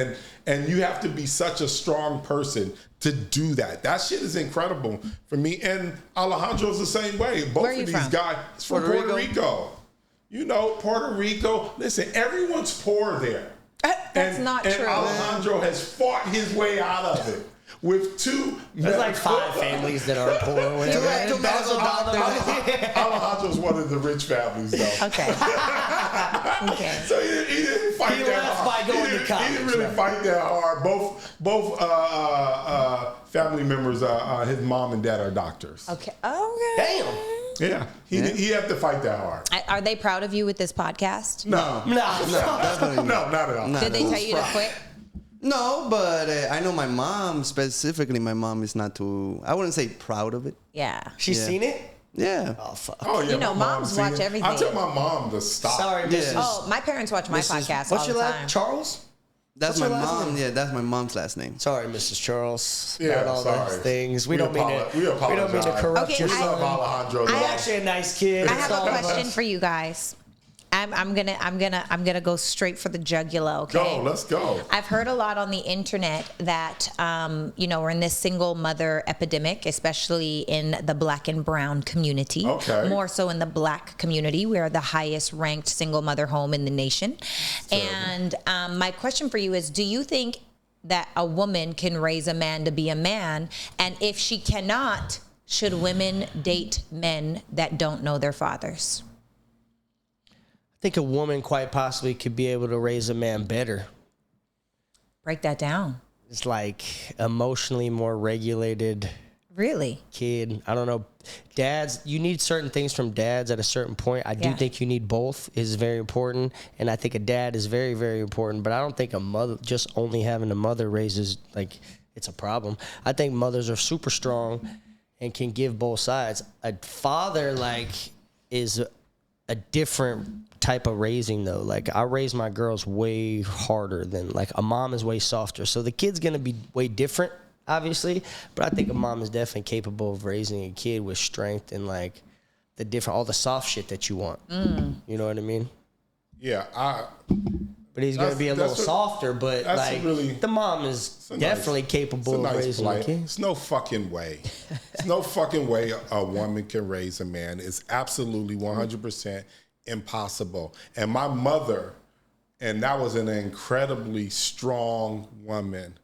and you have to be such a strong person to do that. That shit is incredible for me. And Alejandro's the same way. Both of these guys from Puerto Rico. You know, Puerto Rico. Listen, everyone's poor there. That's not true. And Alejandro has fought his way out of it. With two, there's like 5 families that are poor or whatever. Alejandro's one of the rich families, though. Okay. So he didn't fight that hard. He didn't really fight that hard. Both family members, his mom and dad are doctors. Okay. Damn. Yeah, he had to fight that hard. Are they proud of you with this podcast? No, definitely not at all. Did they tell you to quit? No, but I know my mom, specifically my mom is not too, I wouldn't say proud of it. Yeah. She's seen it? Yeah. Oh, fuck. Oh, yeah. You know, moms watch everything. I tell my mom to stop. Sorry, Mrs. Oh, my parents watch my podcast all the time. Charles? That's my mom. Yeah, that's my mom's last name. Sorry, Mrs. Charles. Yeah, about all those things. We don't mean to corrupt your son. Alejandro. He's actually a nice kid. I have a question for you guys. I'm gonna go straight for the jugular. Okay. Go. Let's go. I've heard a lot on the internet that we're in this single mother epidemic, especially in the Black and brown community. Okay. More so in the Black community, we are the highest ranked single mother home in the nation. And my question for you is: do you think that a woman can raise a man to be a man? And if she cannot, should women date men that don't know their fathers? I think a woman quite possibly could be able to raise a man better. Break that down. It's like emotionally more regulated. Really? Kid. I don't know. Dads, you need certain things from dads at a certain point. I do think you need both is very important. And I think a dad is very, very important. But I don't think a mother, just only having a mother raises, like, it's a problem. I think mothers are super strong and can give both sides. A father, like, is a different type of raising, though. Like, I raise my girls way harder than, like, a mom is way softer. So the kid's going to be way different, obviously. But I think a mom is definitely capable of raising a kid with strength and, like, all the soft shit that you want. You know what I mean? Yeah, but he's going to be a little softer, but, like, the mom is definitely capable of raising a kid. It's no fucking way. It's no fucking way a woman can raise a man. It's absolutely 100% impossible. And my mother, and that was an incredibly strong woman,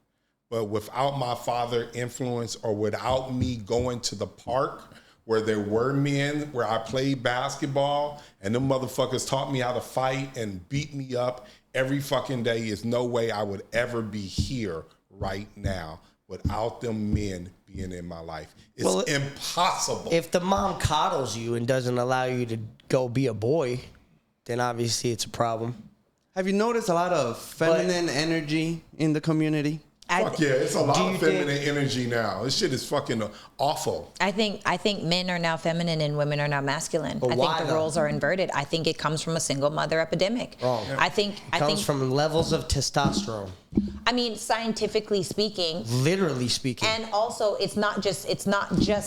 but without my father influence or without me going to the park where there were men, where I played basketball, and them motherfuckers taught me how to fight and beat me up every fucking day, is no way I would ever be here right now without them men being in my life. It's impossible. If the mom coddles you and doesn't allow you to go be a boy, then obviously it's a problem. Have you noticed a lot of feminine energy in the community? Fuck yeah, it's a lot of feminine energy now. This shit is fucking awful. I think men are now feminine and women are now masculine. I think the roles are inverted. I think it comes from a single mother epidemic. Wrong. I think from levels of testosterone. I mean, scientifically speaking, literally speaking, and also it's not just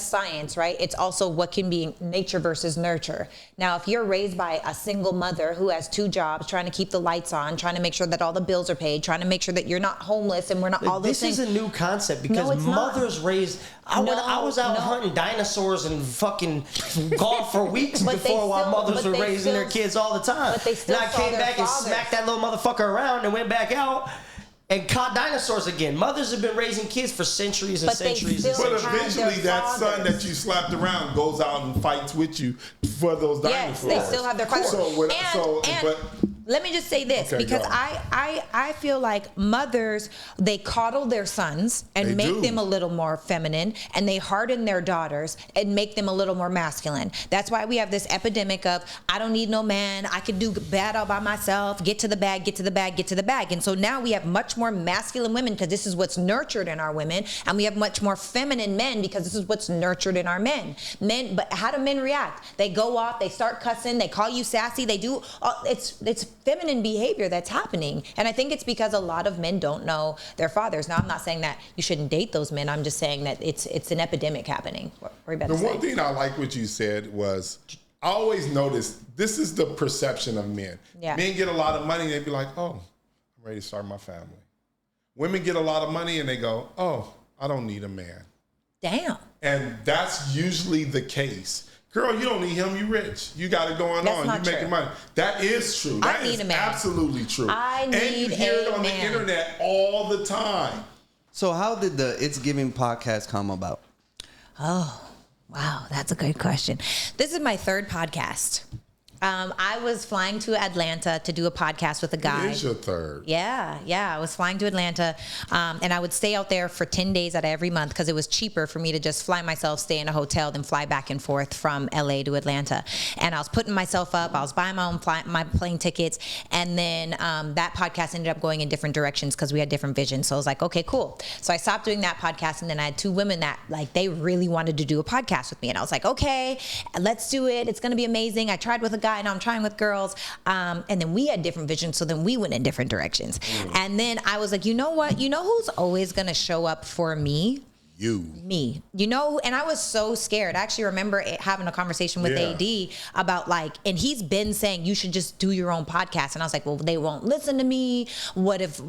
science, right? It's also what can be nature versus nurture. Now, if you're raised by a single mother who has 2 jobs, trying to keep the lights on, trying to make sure that all the bills are paid, trying to make sure that you're not homeless and we're not all those things. This is a new concept because mothers raised. I was out hunting dinosaurs and fucking gone for weeks while mothers were raising their kids all the time. But they still and I came back and smacked that little motherfucker around and went back out and caught dinosaurs again. Mothers have been raising kids for centuries and centuries. But eventually that son that you slapped around goes out and fights with you for those dinosaurs. Yes, they still have their fathers. But let me just say this, because I feel like mothers, they coddle their sons and make them a little more feminine, and they harden their daughters and make them a little more masculine. That's why we have this epidemic of, I don't need no man, I can do bad all by myself, get to the bag, get to the bag, get to the bag. And so now we have much more masculine women because this is what's nurtured in our women, and we have much more feminine men because this is what's nurtured in our men. But how do men react? They go off, they start cussing, they call you sassy, they do, it's feminine behavior that's happening. And I think it's because a lot of men don't know their fathers. Now, I'm not saying that you shouldn't date those men. I'm just saying that it's an epidemic happening. What were you about to say? The one thing I like what you said was, I always notice this is the perception of men. Yeah. Men get a lot of money, they be like, oh, I'm ready to start my family. Women get a lot of money and they go, oh, I don't need a man. Damn. And that's usually the case. Girl, you don't need him. You rich. You got it going on. You making money. That is true. That is absolutely true. I need and you hear it on the internet all the time. So how did the It's Giving podcast come about? Oh, wow. That's a good question. This is my third podcast. I was flying to Atlanta to do a podcast with a guy. It is your third. Yeah. I was flying to Atlanta, and I would stay out there for 10 days out of every month because it was cheaper for me to just fly myself, stay in a hotel, than fly back and forth from LA to Atlanta. And I was putting myself up. I was buying my own my plane tickets, and then that podcast ended up going in different directions because we had different visions. So I was like, okay, cool. So I stopped doing that podcast, and then I had two women that they really wanted to do a podcast with me, and I was like, okay, let's do it. It's gonna be amazing. I tried with a guy. Now I'm trying with girls. And then we had different visions, so then we went in different directions. And then I was like, you know what? You know who's always going to show up for me? Me. And I was so scared. I actually remember having a conversation with AD about and he's been saying you should just do your own podcast. And I was like, well, they won't listen to me. What if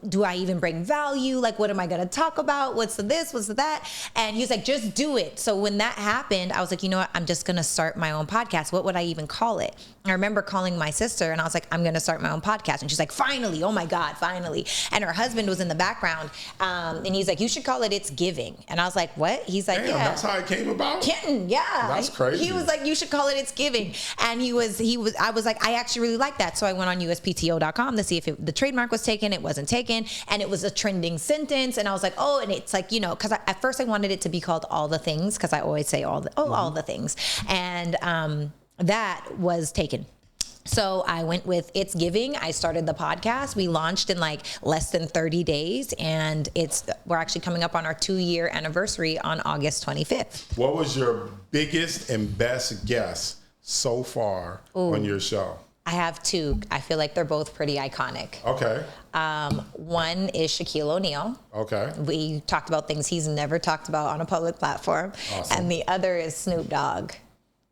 do I even bring value? What am I going to talk about? What's the this? What's the that? And he's like, just do it. So when that happened, I was like, you know what? I'm just going to start my own podcast. What would I even call it? I remember calling my sister and I was like, I'm going to start my own podcast. And she's like, finally. Oh my God, finally. And her husband was in the background. And he's like, you should call it It's Giving. And I was like, what? He's like, yeah. That's how it came about? Kenton, yeah. That's crazy. He was like, you should call it It's Giving. And I was like, I actually really like that. So I went on USPTO.com to see if the trademark was taken. It wasn't taken. And it was a trending sentence. And I was like, oh, and it's because at first I wanted it to be called All the Things, because I always say all the things. And that was taken. So I went with It's Giving. I started the podcast. We launched in less than 30 days, and we're actually coming up on our 2-year anniversary on August 25th. What was your biggest and best guess so far on your show? I have two. I feel like they're both pretty iconic. Okay. One is Shaquille O'Neal. Okay. We talked about things he's never talked about on a public platform. Awesome. And the other is Snoop Dogg,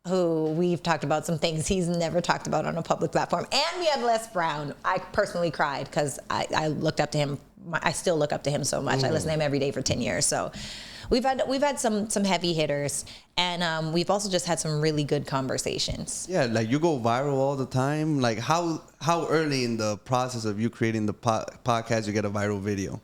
who we've talked about some things he's never talked about on a public platform. And we had Les Brown. I personally cried because I looked up to him. I still look up to him so much. I listen to him every day for 10 years. So we've had some heavy hitters, and we've also just had some really good conversations. Yeah, you go viral all the time. How early in the process of you creating the podcast you get a viral video?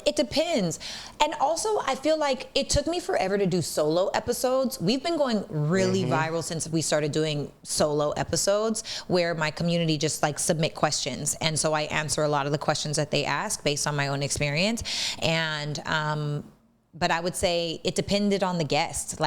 It depends. And also, I feel like it took me forever to do solo episodes. We've been going really viral since we started doing solo episodes, where my community just submit questions. And so I answer a lot of the questions that they ask based on my own experience. And, but I would say it depended on the guest,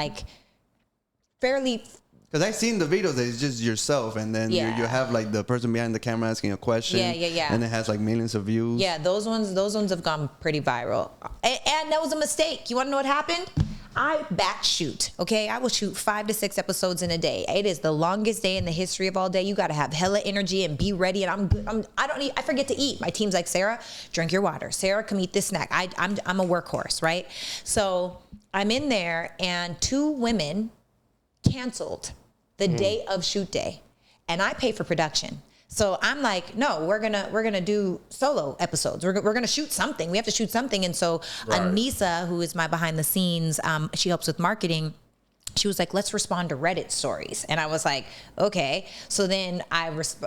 fairly. Because I've seen the videos that it's just yourself, and then you have the person behind the camera asking a question. Yeah. And it has millions of views. Yeah, those ones have gone pretty viral. And that was a mistake. You want to know what happened? I batch shoot, okay? I will shoot 5 to 6 episodes in a day. It is the longest day in the history of all day. You got to have hella energy and be ready. And I'm good. I forget to eat. My team's like, Sarah, drink your water. Sarah, come eat this snack. I'm a workhorse, right? So I'm in there, and 2 women canceled the day of shoot day, and I pay for production. So I'm like, no, we're gonna do solo episodes. We're gonna shoot something. We have to shoot something. And so Anissa, who is my behind the scenes, she helps with marketing. She was like, let's respond to Reddit stories. And I was like, okay. So then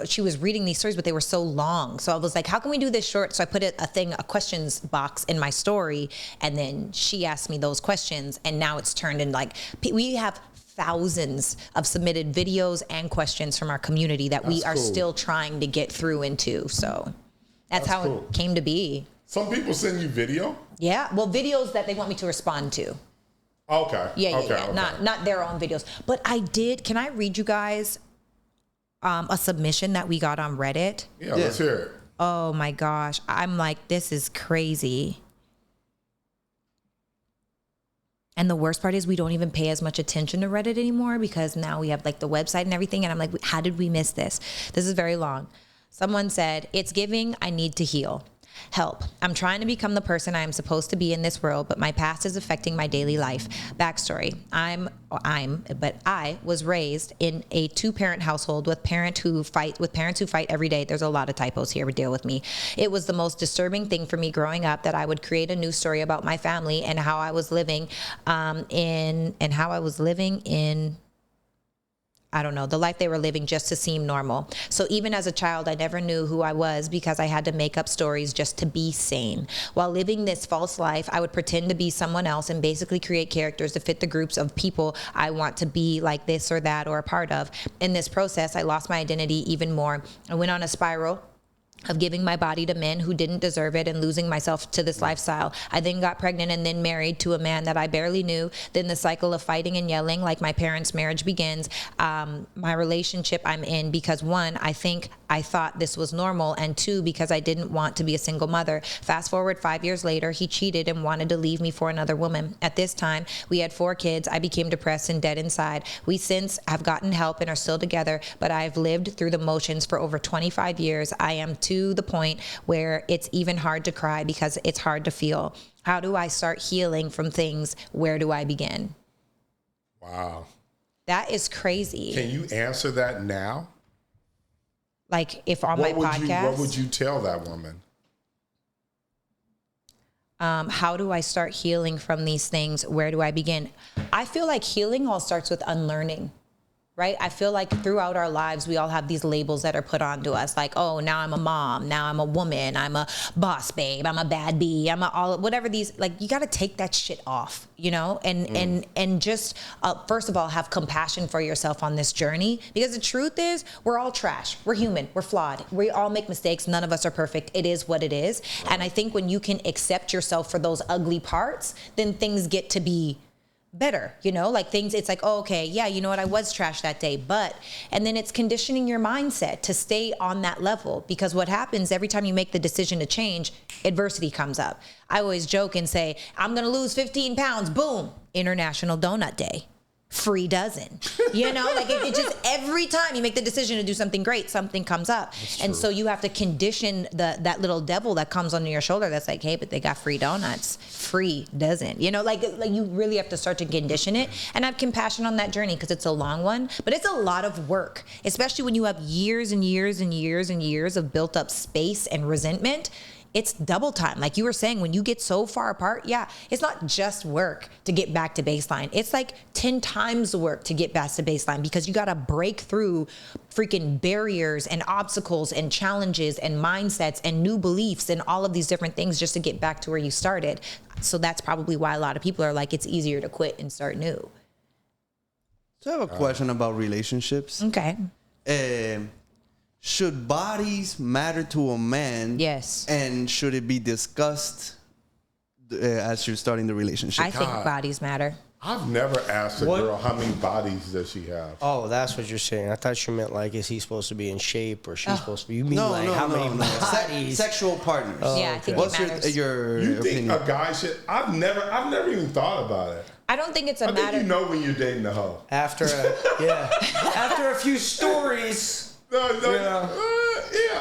she was reading these stories, but they were so long. So I was like, how can we do this short? So I put a questions box in my story, and then she asked me those questions, and now it's turned in we have thousands of submitted videos and questions from our community that we are still trying to get through into. So that's how it came to be. Some people send you video? Yeah. Well, videos that they want me to respond to. Okay. Yeah. Okay. Not their own videos. But can I read you guys a submission that we got on Reddit? Yeah, let's hear it. Oh my gosh. I'm like, this is crazy. And the worst part is we don't even pay as much attention to Reddit anymore because now we have like the website and everything. And I'm like, how did we miss this? This is very long. Someone said, it's giving, I need to heal. Help. I'm trying to become the person I am supposed to be in this world, but my past is affecting my daily life. Backstory. I was raised in a 2-parent household with parents who fight every day. There's a lot of typos here, but deal with me. It was the most disturbing thing for me growing up that I would create a news story about my family and how I was living in I don't know, the life they were living just to seem normal. So even as a child, I never knew who I was because I had to make up stories just to be sane. While living this false life, I would pretend to be someone else and basically create characters to fit the groups of people I want to be like this or that or a part of. In this process, I lost my identity even more. I went on a spiral of giving my body to men who didn't deserve it and losing myself to this lifestyle. I then got pregnant and then married to a man that I barely knew. Then the cycle of fighting and yelling like my parents' marriage begins. My relationship I'm in because 1, I thought this was normal, and 2, because I didn't want to be a single mother. Fast forward 5 years later, he cheated and wanted to leave me for another woman. At this time, we had 4 kids. I became depressed and dead inside. We since have gotten help and are still together, but I've lived through the motions for over 25 years. I am to the point where it's even hard to cry because it's hard to feel. How do I start healing from things? Where do I begin? Wow. That is crazy. Can you answer that now? Like if on my podcast? What would you tell that woman? How do I start healing from these things? Where do I begin? I feel like healing all starts with unlearning. Right? I feel like throughout our lives, we all have these labels that are put onto us. Like, oh, now I'm a mom. Now I'm a woman. I'm a boss babe. I'm a bad bee. I'm whatever these, like, you got to take that shit off, you know? And just, first of all, have compassion for yourself on this journey. Because the truth is, we're all trash. We're human. We're flawed. We all make mistakes. None of us are perfect. It is what it is. And I think when you can accept yourself for those ugly parts, then things get to be better, you know, like things, it's like, oh, okay, yeah, you know what, I was trash that day, and then it's conditioning your mindset to stay on that level, because what happens every time you make the decision to change, adversity comes up. I always joke and say, I'm going to lose 15 pounds, boom, International Donut Day. Free dozen, you know, like it just every time you make the decision to do something great, something comes up. And so you have to condition that little devil that comes under your shoulder that's like, hey, but they got free donuts, free dozen, you know, like you really have to start to condition it and have compassion on that journey, because it's a long one, but it's a lot of work, especially when you have years and years and years and years of built up space and resentment. It's double time. Like you were saying, when you get so far apart, yeah, it's not just work to get back to baseline. It's like 10 times the work to get back to baseline, because you got to break through freaking barriers and obstacles and challenges and mindsets and new beliefs and all of these different things just to get back to where you started. So that's probably why a lot of people are like, it's easier to quit and start new. So I have a question about relationships. Okay. Should bodies matter to a man? Yes. And should it be discussed as you're starting the relationship? I think bodies matter. I've never asked a girl how many bodies does she have. Oh, that's what you're saying. I thought you meant like, is he supposed to be in shape or she's supposed to be? You mean how many bodies? Sexual partners. Yeah, I think What's it matters. your You opinion? think a guy should? I've never even thought about it. I don't think it's a I matter. think you know when you're dating a hoe. After a few stories. Yeah,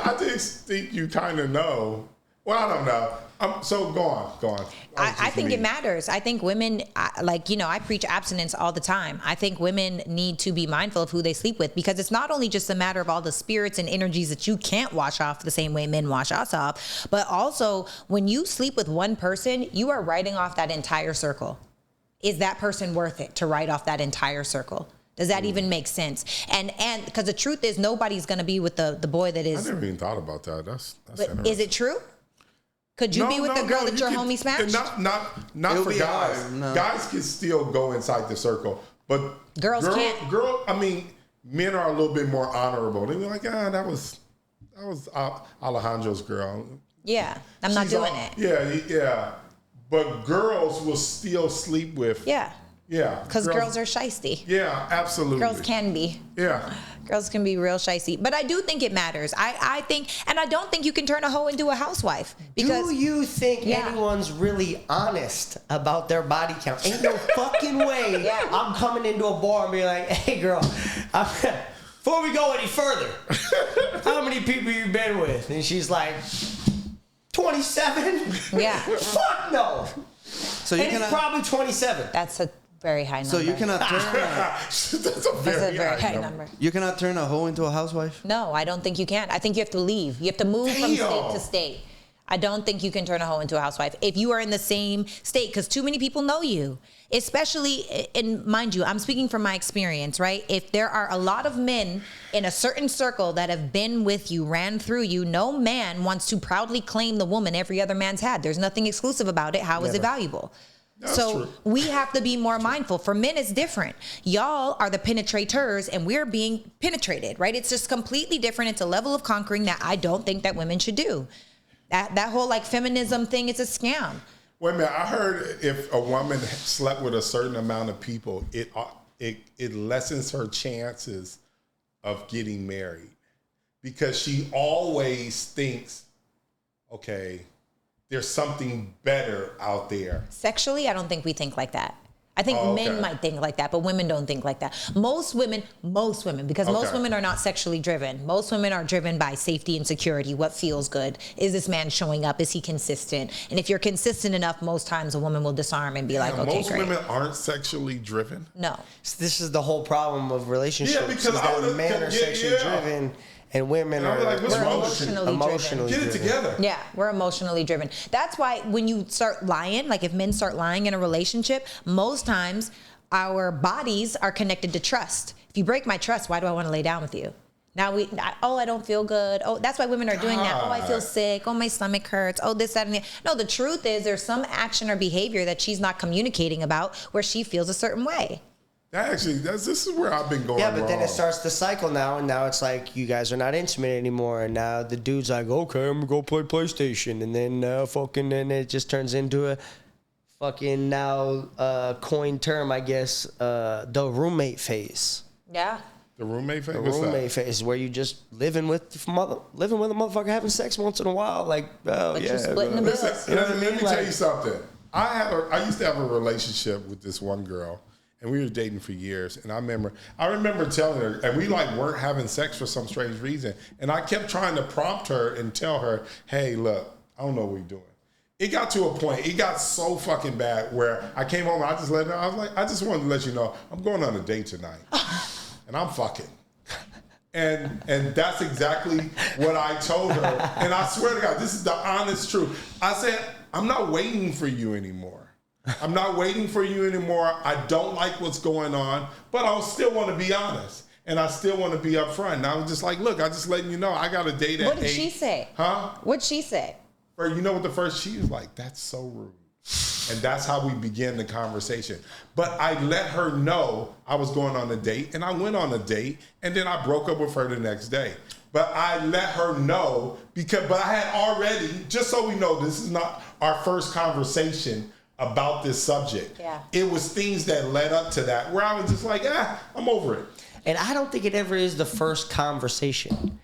I just think you kind of know. Well, I don't know. So go on. I think it matters. I think women, I preach abstinence all the time. I think women need to be mindful of who they sleep with, because it's not only just a matter of all the spirits and energies that you can't wash off the same way men wash us off, but also when you sleep with one person, you are writing off that entire circle. Is that person worth it to write off that entire circle? Does that even make sense? And because the truth is, nobody's going to be with the boy that is. I never even thought about that. That's but is it true? Could you be with the girl that your homie smashed? Not for guys. No. Guys can still go inside the circle, but girls can't. Men are a little bit more honorable. They be like, that was Alejandro's girl. Yeah, I'm not doing it. Yeah. But girls will still sleep with. Yeah. Yeah. Because girls are shiesty. Yeah, absolutely. Girls can be. Yeah. Girls can be real shiesty. But I do think it matters. I think, and I don't think you can turn a hoe into a housewife. Because, do you think anyone's really honest about their body count? Ain't no fucking way I'm coming into a bar and be like, hey, girl, before we go any further, how many people you been with? And she's like, 27? Yeah. Fuck no. So you and it's probably 27. That's a very high number. So you cannot turn That's a very high number. You cannot turn a hoe into a housewife? No, I don't think you can. I think you have to leave. You have to move from state to state. I don't think you can turn a hoe into a housewife if you are in the same state, because too many people know you. Especially, and mind you, I'm speaking from my experience, right? If there are a lot of men in a certain circle that have been with you, ran through you, no man wants to proudly claim the woman every other man's had. There's nothing exclusive about it. How is it valuable? That's so true. we have to be more mindful. For men, it's different. Y'all are the penetrators and we're being penetrated, right? It's just completely different. It's a level of conquering that I don't think that women should do. That whole like feminism thing is a scam. Wait a minute. I heard if a woman slept with a certain amount of people, it lessens her chances of getting married because she always thinks, okay, there's something better out there. Sexually, I don't think we think like that. I think men might think like that, but women don't think like that. Most women, because most women are not sexually driven. Most women are driven by safety and security. What feels good? Is this man showing up? Is he consistent? And if you're consistent enough, most times a woman will disarm and be like, okay, most great. women aren't sexually driven. No. This is the whole problem of relationships. Yeah, because men are sexually driven. And women are like, what's wrong with you? Emotionally Get it driven. together. Yeah, we're emotionally driven. That's why when you start lying, like if men start lying in a relationship, most times our bodies are connected to trust. If you break my trust, why do I want to lay down with you? Now I don't feel good. Oh, that's why women are doing that. Oh, I feel sick. Oh, my stomach hurts. Oh, this, that, and the. No, the truth is there's some action or behavior that she's not communicating about where she feels a certain way. This is where I've been going. Yeah, but then wrong. it starts the cycle now, and now it's like you guys are not intimate anymore, and now the dude's like, okay, I'm gonna go play PlayStation, and then then it just turns into a fucking now coined term, I guess, the roommate phase. Yeah. The roommate phase. The roommate phase is where you just living with a motherfucker, having sex once in a while, like But you're splitting the bills. Let me tell you something. I used to have a relationship with this one girl. And we were dating for years. And I remember telling her, and we weren't having sex for some strange reason. And I kept trying to prompt her and tell her, hey, look, I don't know what we're doing. It got to a point, it got so fucking bad where I came home and I just let her know, I was like, I just wanted to let you know, I'm going on a date tonight. And I'm fucking. And that's exactly what I told her. And I swear to God, this is the honest truth. I said, I'm not waiting for you anymore. I'm not waiting for you anymore. I don't like what's going on, but I still want to be honest. And I still want to be upfront. And I was just like, look, I'm just letting you know I got a date at 8. What did she say? Huh? What'd she say? Or you know what she was like, that's so rude. And that's how we began the conversation. But I let her know I was going on a date, and I went on a date, and then I broke up with her the next day. But I let her know but I had already, just so we know, this is not our first conversation about this subject. Yeah. It was things that led up to that where I was just like, I'm over it. And I don't think it ever is the first conversation.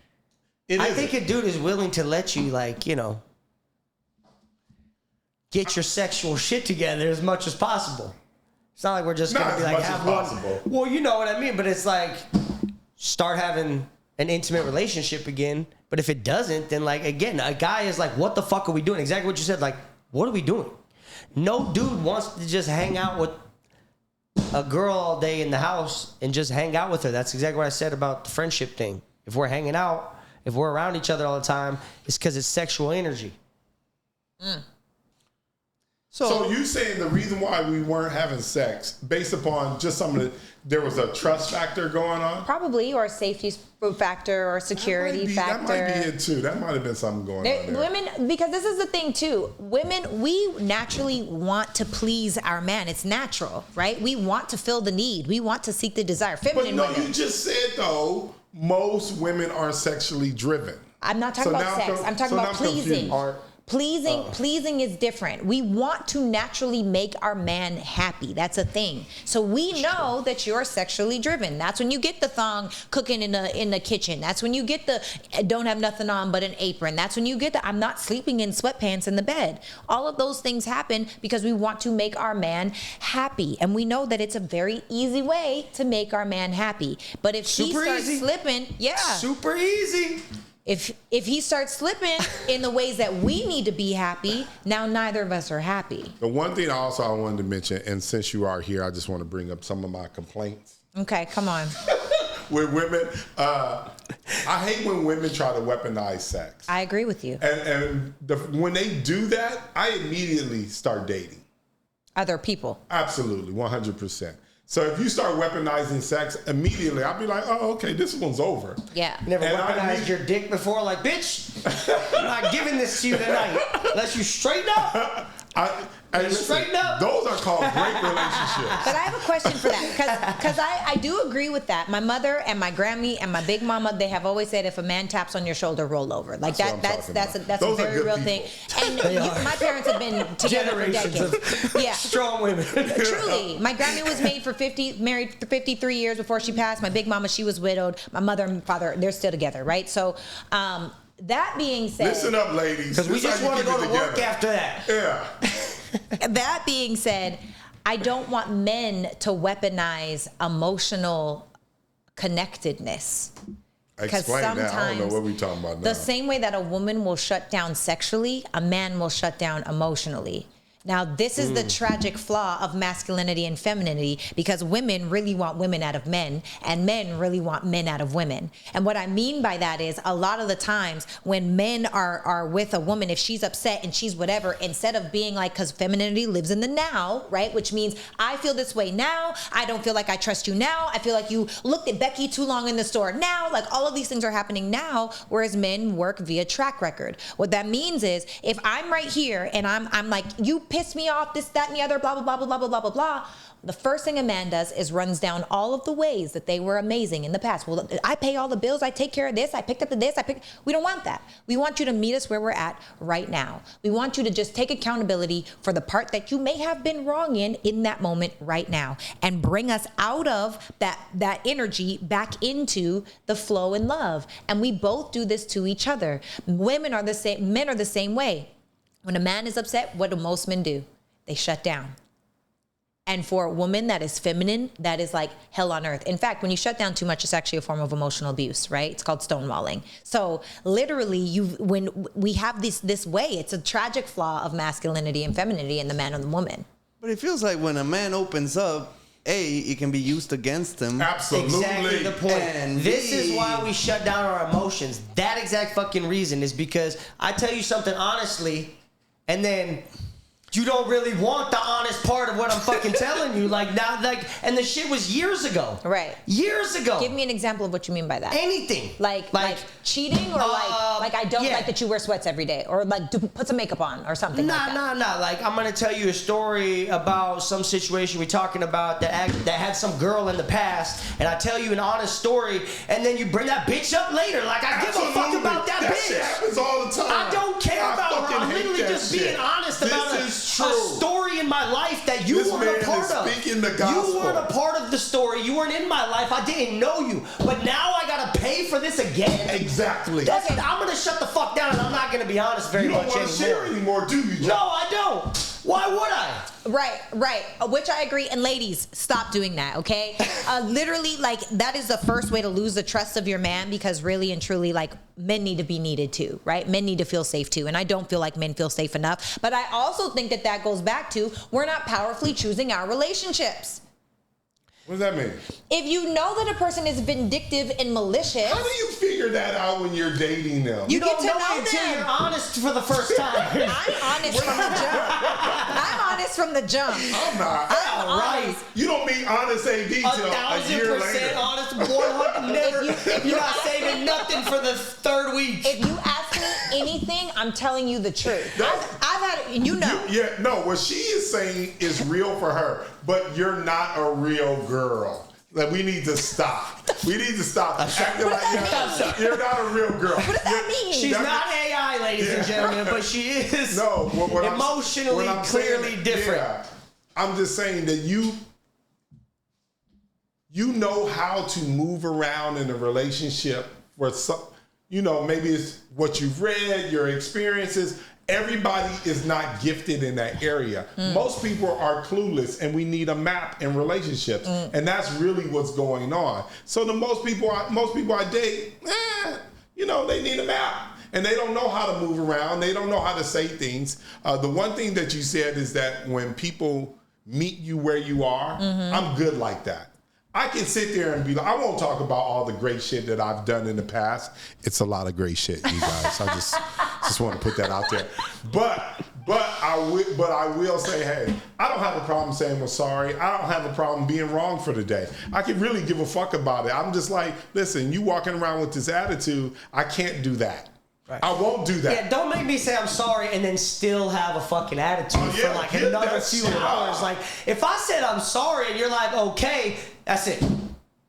I think a dude is willing to let you, get your sexual shit together as much as possible. It's not like we're just going to be like, have one. Well, you know what I mean, but it's like, start having an intimate relationship again. But if it doesn't, then again, a guy is like, what the fuck are we doing? Exactly what you said. What are we doing? No dude wants to just hang out with a girl all day in the house and just hang out with her. That's exactly what I said about the friendship thing. If we're hanging out, if we're around each other all the time, it's because it's sexual energy. Mm. So you saying the reason why we weren't having sex based upon just there was a trust factor going on? Probably, or a safety factor or security factor. That might be it too. That might have been something going on there. Women, because this is the thing too. Women, we naturally want to please our man. It's natural, right? We want to fill the need. We want to seek the desire. Feminine women. You just said though, most women are sexually driven. I'm not talking about sex. I'm talking about pleasing. Pleasing is different. We want to naturally make our man happy. That's a thing. So we know that you're sexually driven. That's when you get the thong cooking in the kitchen. That's when you get the don't have nothing on but an apron. That's when you get the I'm not sleeping in sweatpants in the bed. All of those things happen because we want to make our man happy. And we know that it's a very easy way to make our man happy. But if he starts slipping, super easy. If he starts slipping in the ways that we need to be happy, now neither of us are happy. The one thing I wanted to mention, and since you are here, I just want to bring up some of my complaints. Okay, come on. With women, I hate when women try to weaponize sex. I agree with you. And when they do that, I immediately start dating. Other people. Absolutely, 100%. So if you start weaponizing sex, immediately I'll be like, oh, okay, this one's over. Yeah. Never weaponized your dick before? Like, bitch, I'm not giving this to you tonight. Unless you straighten up. Straighten up. Those are called great relationships. But I have a question for that, because I do agree with that. My mother and my Grammy and my big mama, they have always said, if a man taps on your shoulder, roll over. Like that's a very real thing. And my parents have been together for decades. Strong women. Truly, my Grammy was married for 53 years before she passed. My big mama, she was widowed. My mother and father, they're still together, right? So. That being said, listen up, ladies, because we just want to go to work after that. Yeah. That being said, I don't want men to weaponize emotional connectedness. Explain that. I don't know what we're talking about now. The same way that a woman will shut down sexually, a man will shut down emotionally. Now, this is the tragic flaw of masculinity and femininity, because women really want women out of men and men really want men out of women. And what I mean by that is a lot of the times when men are with a woman, if she's upset and she's whatever, instead of being like, because femininity lives in the now, right? Which means I feel this way now. I don't feel like I trust you now. I feel like you looked at Becky too long in the store now. Like all of these things are happening now, whereas men work via track record. What that means is if I'm right here and I'm like, you pissed me off, this, that, and the other, blah, blah, blah, blah, blah, blah, blah, blah. The first thing a man does is runs down all of the ways that they were amazing in the past. Well, I pay all the bills. I take care of this. I picked up this. We don't want that. We want you to meet us where we're at right now. We want you to just take accountability for the part that you may have been wrong in that moment right now, and bring us out of that energy back into the flow and love. And we both do this to each other. Women are the same. Men are the same way. When a man is upset, what do most men do? They shut down. And for a woman that is feminine, that is like hell on earth. In fact, when you shut down too much, it's actually a form of emotional abuse, right? It's called stonewalling. So literally, when we have this way, it's a tragic flaw of masculinity and femininity in the man and the woman. But it feels like when a man opens up, it can be used against him. Absolutely. Exactly the point. And this is why we shut down our emotions. That exact fucking reason is because I tell you something honestly, and then you don't really want the honest part of what I'm fucking telling you. Like now, and the shit was years ago. Right. Years ago. Give me an example of what you mean by that. Anything. Like cheating, or like I don't like that you wear sweats every day, or like put some makeup on or something like that. Nah. Like I'm gonna tell you a story about some situation we're talking about that had some girl in the past, and I tell you an honest story, and then you bring that bitch up later. Like I give a fuck about that bitch. Shit happens all the time. I don't care about her. I'm literally just being honest about a story in my life that you weren't a part of. Speaking the gospel. You weren't a part of the story. You weren't in my life. I didn't know you. But now I gotta pay for this again. Exactly. I'm gonna shut the fuck down, and I'm not gonna be honest very much anymore. You don't want to share anymore, do you, John? No, I don't. Why would I? Right. Which I agree. And ladies, stop doing that, okay? Literally, like, that is the first way to lose the trust of your man, because really and truly, like, men need to be needed too, right? Men need to feel safe too. And I don't feel like men feel safe enough. But I also think that goes back to we're not powerfully choosing our relationships. What does that mean? If you know that a person is vindictive and malicious... How do you figure that out when you're dating them? You get to know them until you're honest for the first time. I'm honest from the jump. I'm honest from the jump. I'm not. Right. You don't mean honest AD till a year later. 1,000% honest. 100. Never. You're not saving nothing for the third week. If you ask me anything, I'm telling you the truth. I've had it, you know. What she is saying is real for her, but you're not a real girl. Like, we need to stop. We need to stop acting like you're not a real girl. What does that mean? She's not AI, ladies and gentlemen, but she is emotionally clearly different. Yeah, I'm just saying that you know how to move around in a relationship where maybe it's what you've read, your experiences. Everybody is not gifted in that area. Most people are clueless, and we need a map in relationships, and that's really what's going on. So the most people I date, they need a map, and they don't know how to move around. They don't know how to say things. The one thing that you said is that when people meet you where you are, I'm good like that. I can sit there and be like, I won't talk about all the great shit that I've done in the past. It's a lot of great shit, you guys. I just want to put that out there. But I will say, hey, I don't have a problem saying we're sorry. I don't have a problem being wrong for the day. I can really give a fuck about it. I'm just like, listen, you walking around with this attitude, I can't do that. Right. I won't do that. Yeah, don't make me say I'm sorry and then still have a fucking attitude for like another few hours. Like, if I said I'm sorry and you're like, okay, that's it.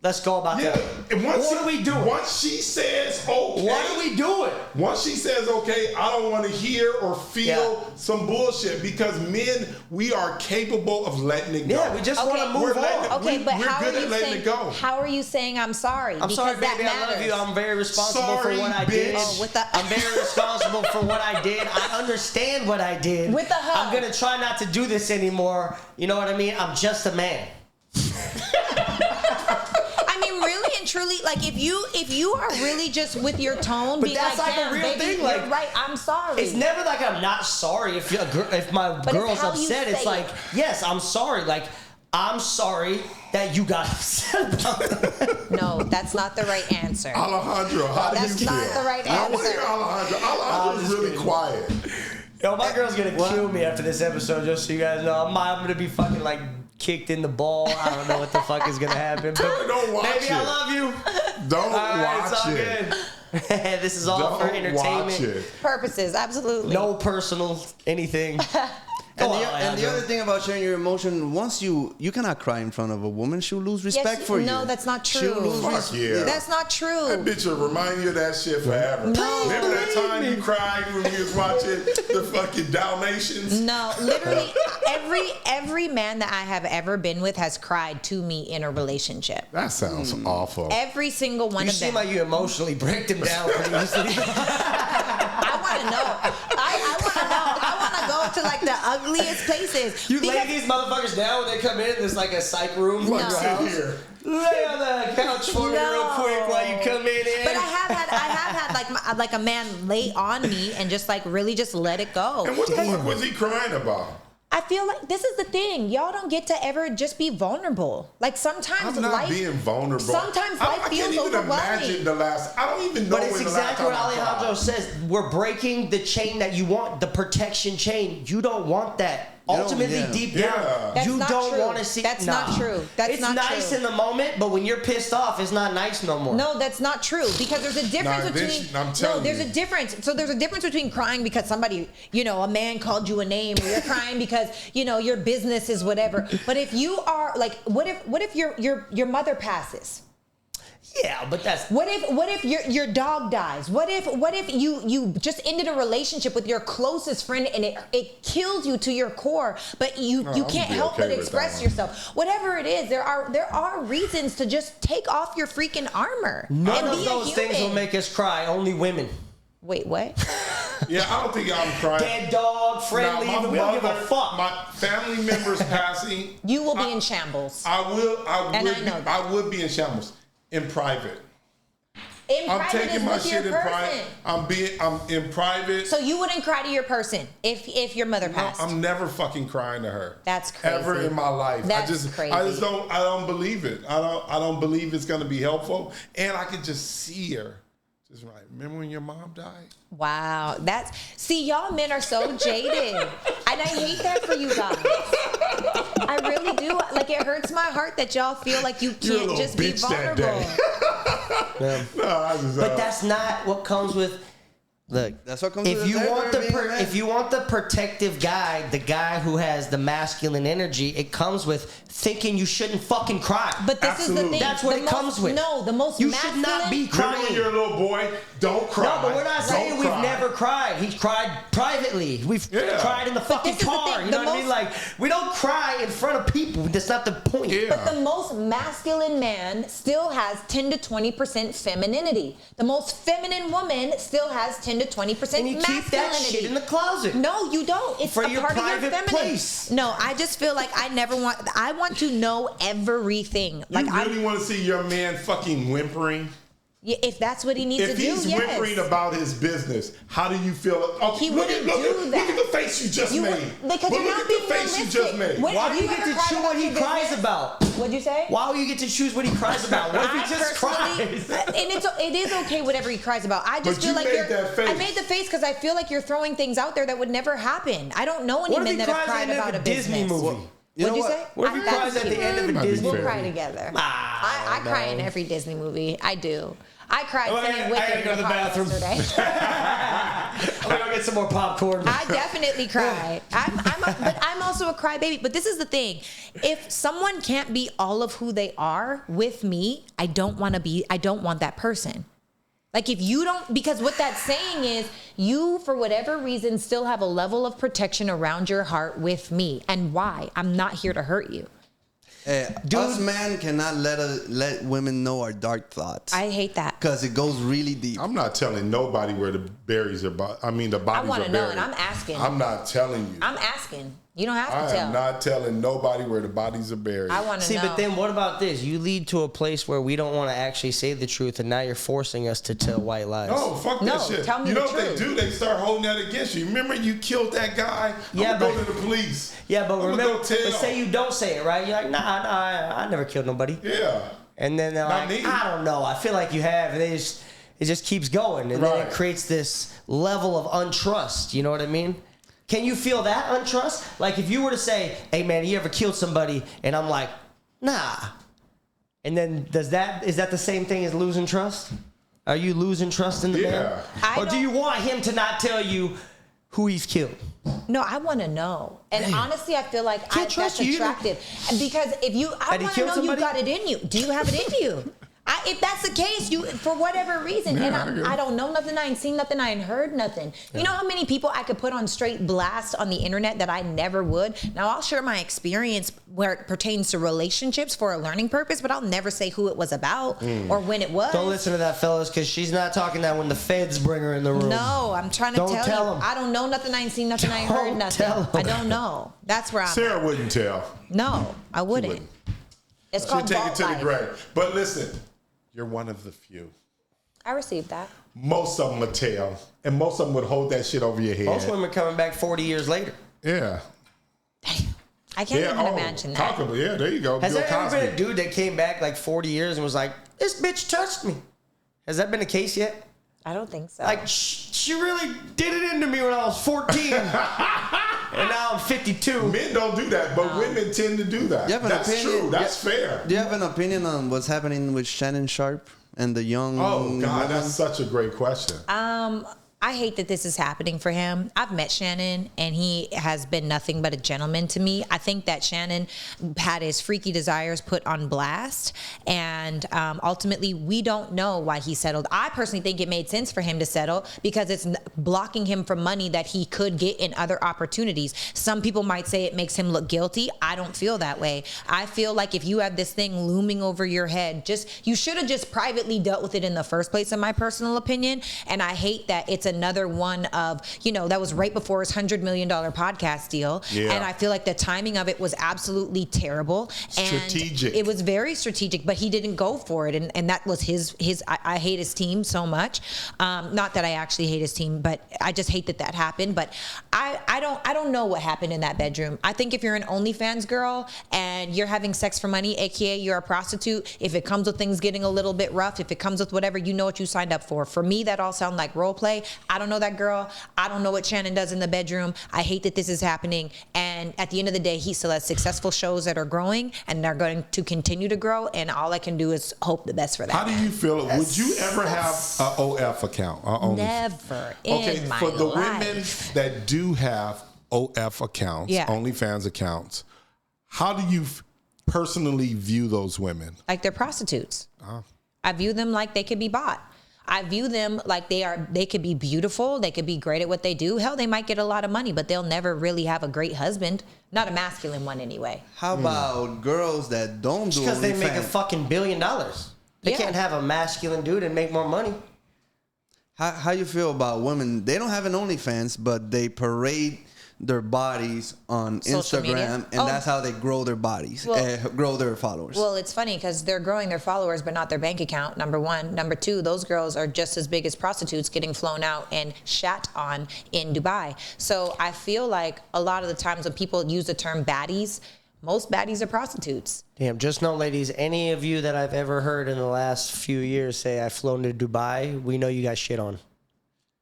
Let's go about that. What are we doing? Once she says okay. What are we doing? Once she says okay, I don't want to hear or feel some bullshit, because men, we are capable of letting it go. Yeah, we just want to move on. Okay, but we're good at letting it go. How are you saying I'm sorry? I'm sorry, baby. I love you. I'm very responsible for what I did. I'm very responsible for what I did. I understand what I did. With the hug. I'm going to try not to do this anymore. You know what I mean? I'm just a man. Really and truly, like, if you are really just with your tone, but that's like a real baby, thing. Like, you're right, I'm sorry. It's never like I'm not sorry if my girl's upset. It's like, yes, I'm sorry. Like, I'm sorry that you got upset about that. No, that's not the right answer. Alejandro, how do you feel? That's not the right answer. I want to hear Alejandro. Alejandro's really quiet. Yo, my girl's gonna kill me after this episode, just so you guys know. I'm gonna be fucking like kicked in the ball. I don't know what the fuck is gonna happen. But don't watch baby, it. I love you. Don't watch it's all it. Good. This is all for entertainment purposes. Absolutely. No personal anything. And the other thing about sharing your emotion, once you cannot cry in front of a woman, she'll lose respect for you. No, that's not true. She'll lose respect. That's not true. That bitch will remind you of that shit forever. No. Remember that time you cried when we was watching the fucking Dalmatians? No, literally every man that I have ever been with has cried to me in a relationship. That sounds awful. Every single one of them. You seem like you emotionally break them down pretty easily. I want to know. I want to know. I want to go to like the ugliest places. You lay these motherfuckers down when they come in. There's like a psych room. Like, sit here. Lay on the couch for me real quick while you come in. But I have had like a man lay on me and just like really just let it go. And what the fuck was he crying about? I feel like this is the thing. Y'all don't get to ever just be vulnerable. Like sometimes I'm not being vulnerable. Sometimes life feels overwhelming. I can't even imagine I don't even know. But it's exactly what Alejandro says. We're breaking the chain that you want, the protection chain. You don't want that. Ultimately, deep down, you don't want to see. That's not true. That's not true. It's nice in the moment, but when you're pissed off, it's not nice no more. No, that's not true, because there's a difference between. There's a difference. So there's a difference between crying because somebody, a man called you a name, or you're crying because your business is whatever. But if you are like, what if your mother passes? Yeah, but that's what if your dog dies? What if you just ended a relationship with your closest friend and it kills you to your core, but you can't help but express yourself. Whatever it is, there are reasons to just take off your freaking armor. None of those things will make us cry. Only women. Wait, what? Yeah, I don't think I'm crying. Dead dog, friendly, we don't give a fuck. My family members passing. You will be in shambles. I would be in shambles. In private. I'm taking my shit in private. I'm in private. So you wouldn't cry to your person if your mother passed? No, I'm never fucking crying to her. That's crazy. Ever in my life. That's crazy. I don't believe it. I don't believe it's gonna be helpful. And I could just see her. Just right. Remember when your mom died? Wow. Y'all men are so jaded. And I hate that for you guys. I really do. Like, it hurts my heart that y'all feel like you can't just be vulnerable. But that's not what comes with. Look, that's what comes if with you want if you want the protective guy, the guy who has the masculine energy, it comes with thinking you shouldn't fucking cry. But this is the thing. That's what it comes with. No, the most you masculine. should not be crying. Remember when you're a little boy, don't cry. No, but we're not saying we've never cried. He's cried privately. We've cried in the fucking car. You know what I mean? Like, we don't cry in front of people. That's not the point. Yeah. But the most masculine man still has 10 to 20% femininity. The most feminine woman still has 10 to 20% masculinity. And you keep that shit in the closet. No, you don't. It's for a your part private of your feminine place. No, I just feel like I want to know everything. Like, you really want to see your man fucking whimpering? Yeah, if that's what he needs to do, yes. If he's whimpering about his business, how do you feel? Oh, he wouldn't do that. Look at the face you just made. Because you're not being realistic. Why do you get to choose what he cries about? What'd you say? Why do you get to choose what he cries about? What if he just cries? And it is okay whatever he cries about. I just feel like I made the face because I feel like you're throwing things out there that would never happen. I don't know any men that have cried about a Disney movie. What'd you say? What if he cries at the end of a Disney movie? We'll cry together. I cry in every Disney movie. I do. I cried singing Wicked in the bathroom yesterday. I'm gonna go get some more popcorn. I definitely cry. But I'm also a crybaby. But this is the thing: if someone can't be all of who they are with me, I don't want that person. Like, if you don't, because what that's saying is you, for whatever reason, still have a level of protection around your heart with me. And why? I'm not here to hurt you. Us men cannot let women know our dark thoughts. I hate that. Because it goes really deep. I'm not telling nobody where the berries are. The bodies are buried. I want to know, and I'm asking. I'm not telling you. I'm asking. You don't have to tell. I am not telling nobody where the bodies are buried. I want to know. See, but then what about this? You lead to a place where we don't want to actually say the truth, and now you're forcing us to tell white lies. No, fuck that shit. Tell me you know the what truth. they do? They start holding that against you. Remember you killed that guy? I'm going to go to the police. Yeah, but remember, but say you don't say it, right? You're like, nah, I never killed nobody. Yeah. And then they're like, I don't know. I feel like you have. And it just keeps going. And then it creates this level of untrust. You know what I mean? Can you feel that untrust? Like, if you were to say, hey, man, you ever killed somebody? And I'm like, nah. And then is that the same thing as losing trust? Are you losing trust in the man? Or do you want him to not tell you who he's killed? No, I want to know. And honestly, I feel like that's attractive. Because I want to know you got it in you. Do you have it in you? If that's the case, for whatever reason, and I don't know nothing, I ain't seen nothing, I ain't heard nothing. You know how many people I could put on straight blast on the internet that I never would? Now, I'll share my experience where it pertains to relationships for a learning purpose, but I'll never say who it was about or when it was. Don't listen to that, fellas, because she's not talking that when the feds bring her in the room. No, I'm trying to tell you. I don't know nothing, I ain't seen nothing, I ain't heard nothing. I don't know. That's where I'm Sarah wouldn't tell. No, I wouldn't. It's called She'd take it to the grave. But listen. You're one of the few. I received that. Most of them would tell, and most of them would hold that shit over your head. Most women coming back 40 years later. Yeah. Damn. I can't even imagine that. There you go. Has there ever been a dude that came back like 40 years and was like, this bitch touched me? Has that been the case yet? I don't think so. Like, she really did it into me when I was 14. And now I'm 52. Men don't do that, but women tend to do that. That's true. That's fair. Do you have an opinion on what's happening with Shannon Sharpe and the young Oh, God, woman? that's such a great question. I hate that this is happening for him. I've met Shannon, and he has been nothing but a gentleman to me. I think that Shannon had his freaky desires put on blast, and ultimately, we don't know why he settled. I personally think it made sense for him to settle because it's blocking him from money that he could get in other opportunities. Some people might say it makes him look guilty. I don't feel that way. I feel like if you have this thing looming over your head, you should have just privately dealt with it in the first place, in my personal opinion. And I hate that it's another one of, that was right before his $100 million podcast deal. Yeah. And I feel like the timing of it was absolutely terrible. Strategic. And it was very strategic, but he didn't go for it. And that was his I hate his team so much. Not that I actually hate his team, but I just hate that happened. But I don't know what happened in that bedroom. I think if you're an OnlyFans girl and you're having sex for money, aka you're a prostitute, if it comes with things getting a little bit rough, if it comes with whatever, you know what you signed up for. For me, that all sound like role play. I don't know that girl. I don't know what Shannon does in the bedroom. I hate that this is happening. And And at the end of the day, he still has successful shows that are growing and they're going to continue to grow. And all I can do is hope the best for that. How do you feel? Would you ever have an OF account? Never in my for the life. women that do have OF accounts, OnlyFans accounts, how do you personally view those women? Like they're prostitutes. I view them like they could be bought. I view them like they could be beautiful. They could be great at what they do. Hell, they might get a lot of money, but they'll never really have a great husband. Not a masculine one anyway. How about girls that don't do OnlyFans? Because they make a fucking $1 billion. They can't have a masculine dude and make more money. How you feel about women? They don't have an OnlyFans, but they parade their bodies on Social Instagram, media? and that's how they grow their bodies, grow their followers. Well, it's funny because they're growing their followers, but not their bank account, number one. Number two, those girls are just as big as prostitutes getting flown out and shat on in Dubai. So I feel like a lot of the times when people use the term baddies, most baddies are prostitutes. Damn, just know, ladies, any of you that I've ever heard in the last few years say I've flown to Dubai, we know you got shit on.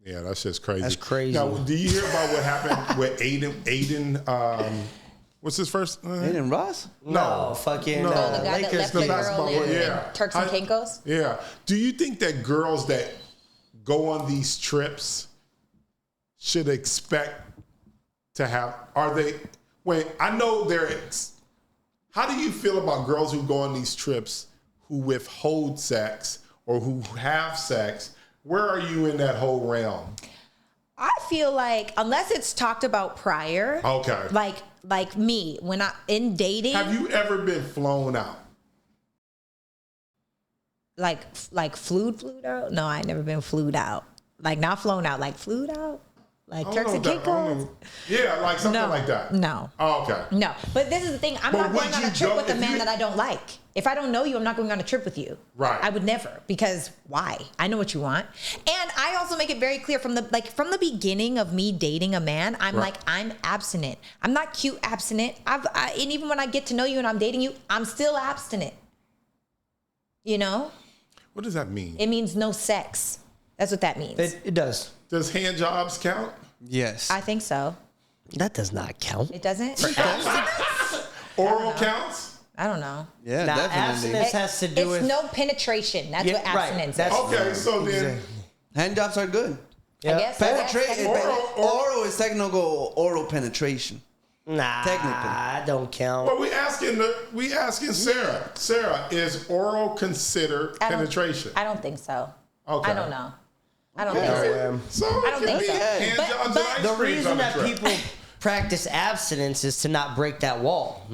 Yeah, that's just crazy. That's crazy. Now, do you hear about what happened with Aiden? What's his first name? Aiden Ross? No, fucking The guy that left the girl in Turks and Caicos? Yeah. Do you think that girls that go on these trips should expect to have, I know how do you feel about girls who go on these trips who withhold sex or who have sex? Where are you in that whole realm? I feel like unless it's talked about prior. Okay. Like me, when in dating. Have you ever been flown out? Like flued out? No, I ain't never been flued out. Like not flown out, like flued out? Like Turks and Caicos? Yeah, like something like that. No. Oh, okay. No. But this is the thing. I'm not going on a trip with a man that I don't like. If I don't know you, I'm not going on a trip with you. Right. I would never, because why? I know what you want. And I also make it very clear from the beginning of me dating a man, I'm like, I'm abstinent. I'm not cute abstinent. And even when I get to know you and I'm dating you, I'm still abstinent. You know? What does that mean? It means no sex. That's what that means. It does. Does hand jobs count? Yes. I think so. That does not count. It doesn't? Oral counts? I don't know. Yeah, now, definitely. abstinence has to do with... It's no penetration. That's what abstinence is. Okay, so then... Hand jobs are good. I guess Penetration. Oral is technical oral penetration. Nah, technically. Don't count. But we asking Sarah. Sarah, is oral considered penetration? I don't think so. Okay. I don't know. I don't think so. So I don't think so. hand jobs and ice The creams reason on the that trip. people practice abstinence is to not break that wall,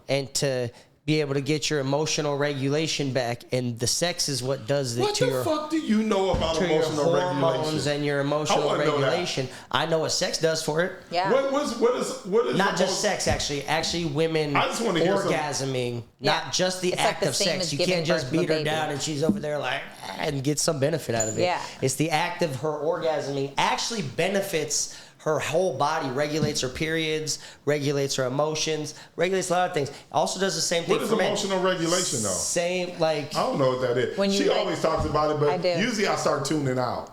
and to be able to get your emotional regulation back. And the sex is what does it to your... What the fuck do you know about to your emotional hormones regulation? and your emotional I wanna know that. regulation. I know what sex does for it. Yeah. What is Not just sex, actually women I just wanna hear orgasming, Yeah. not just the It's act like the of same sex. as You giving can't just birth to a beat her baby. down and she's over there like and get some benefit out of it. Yeah. It's the act of her orgasming actually benefits her whole body, regulates her periods, regulates her emotions, regulates a lot of things. Also does the same thing What is for men. emotional regulation though? Same, like... I don't know what that is. When you, She like- always talks about it, I but do. usually I start tuning out.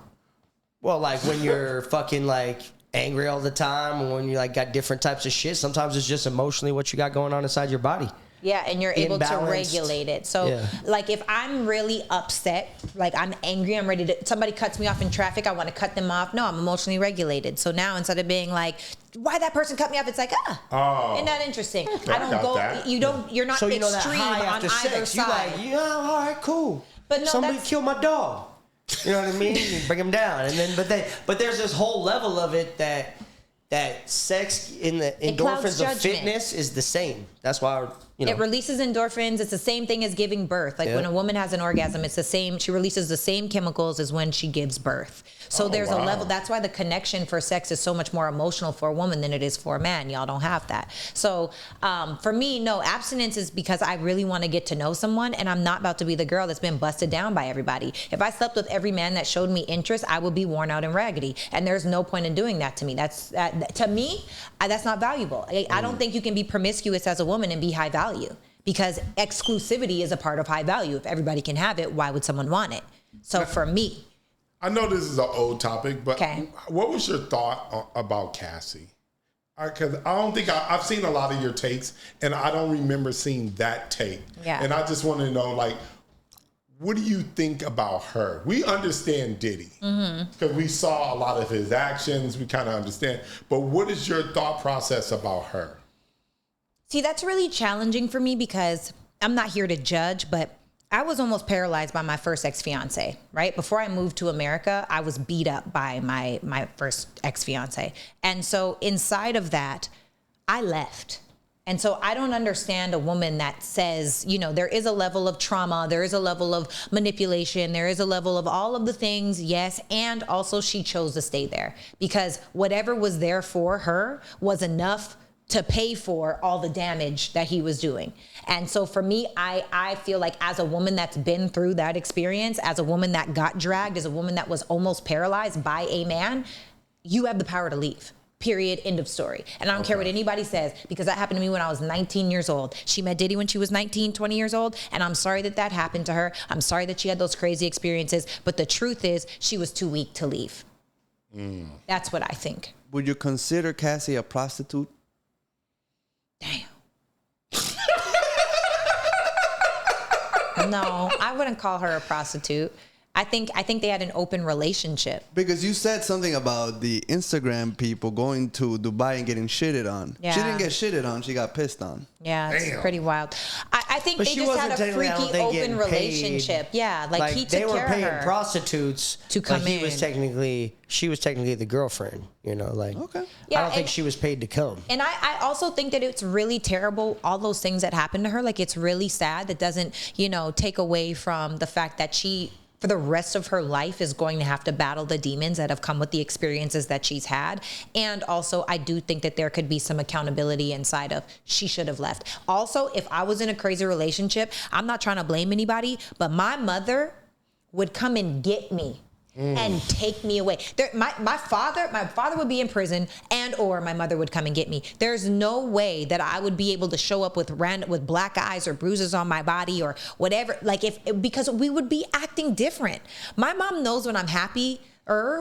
Well, like when you're fucking like angry all the time, or when you like got different types of shit, sometimes it's just emotionally what you got going on inside your body. Yeah, and you're able to Imbalanced. regulate it. So, Yeah. like, if I'm really upset, like I'm angry, I'm ready to, somebody cuts me off in traffic, I want to cut them off. No, I'm emotionally regulated. So now instead of being like, why that person cut me off, it's like, isn't that interesting? I don't got go, that. you're not So you know that extreme high on after either sex, you side. like, yeah, all right, cool. But no, somebody that's- killed my dog. You know what I mean? You bring him down, and then but there's this whole level of it that sex in the clouds endorphins of judgment. fitness is the same. That's why It releases endorphins. It's the same thing as giving birth. Like when a woman has an orgasm, it's the same. She releases the same chemicals as when she gives birth. So there's a level. That's why the connection for sex is so much more emotional for a woman than it is for a man. Y'all don't have that. So for me, no, abstinence is because I really want to get to know someone, and I'm not about to be the girl that's been busted down by everybody. If I slept with every man that showed me interest, I would be worn out and raggedy. And there's no point in doing that to me. That's not valuable. I don't think you can be promiscuous as a woman and be high value, because exclusivity is a part of high value. If everybody can have it, why would someone want it? So for me, I know this is an old topic, but Okay. what was your thought about Cassie? Because I don't think I've seen a lot of your takes, and I don't remember seeing that take. Yeah. And I just want to know, like, what do you think about her? We understand Diddy because we saw a lot of his actions. We kind of understand. But what is your thought process about her? See, that's really challenging for me because I'm not here to judge, but I was almost paralyzed by my first ex-fiance, right? Before I moved to America, I was beat up by my first ex-fiance. And so inside of that, I left. And so I don't understand a woman that says, you know, there is a level of trauma, there is a level of manipulation, there is a level of all of the things, yes, and also she chose to stay there because whatever was there for her was enough to pay for all the damage that he was doing. And so for me, I feel like as a woman that's been through that experience, as a woman that got dragged, as a woman that was almost paralyzed by a man, you have the power to leave. Period. End of story. And I don't care what anybody says, because that happened to me when I was 19 years old. She met Diddy when she was 19, 20 years old. And I'm sorry that that happened to her. I'm sorry that she had those crazy experiences. But the truth is she was too weak to leave. That's what I think. Would you consider Cassie a prostitute? Damn. No, I wouldn't call her a prostitute. I think they had an open relationship. Because you said something about the Instagram people going to Dubai and getting shitted on. Yeah. She didn't get shitted on. She got pissed on. Yeah, it's pretty wild. I think But they she just wasn't had a technically, I don't freaky think, open getting relationship. Yeah, like he took they were care paying of her. prostitutes to come he was in. she was technically the girlfriend, you know, like. Okay. Yeah, I don't think she was paid to come. And I also think that it's really terrible, all those things that happened to her. Like, it's really sad. That doesn't, you know, take away from the fact that she, for the rest of her life, is going to have to battle the demons that have come with the experiences that she's had. And also, I do think that there could be some accountability inside of she should have left. Also, if I was in a crazy relationship, I'm not trying to blame anybody, but my mother would come and get me and take me away. My father would be in prison, and or my mother would come and get me. There's no way that I would be able to show up with black eyes or bruises on my body or whatever. Like, because we would be acting different. My mom knows when I'm happy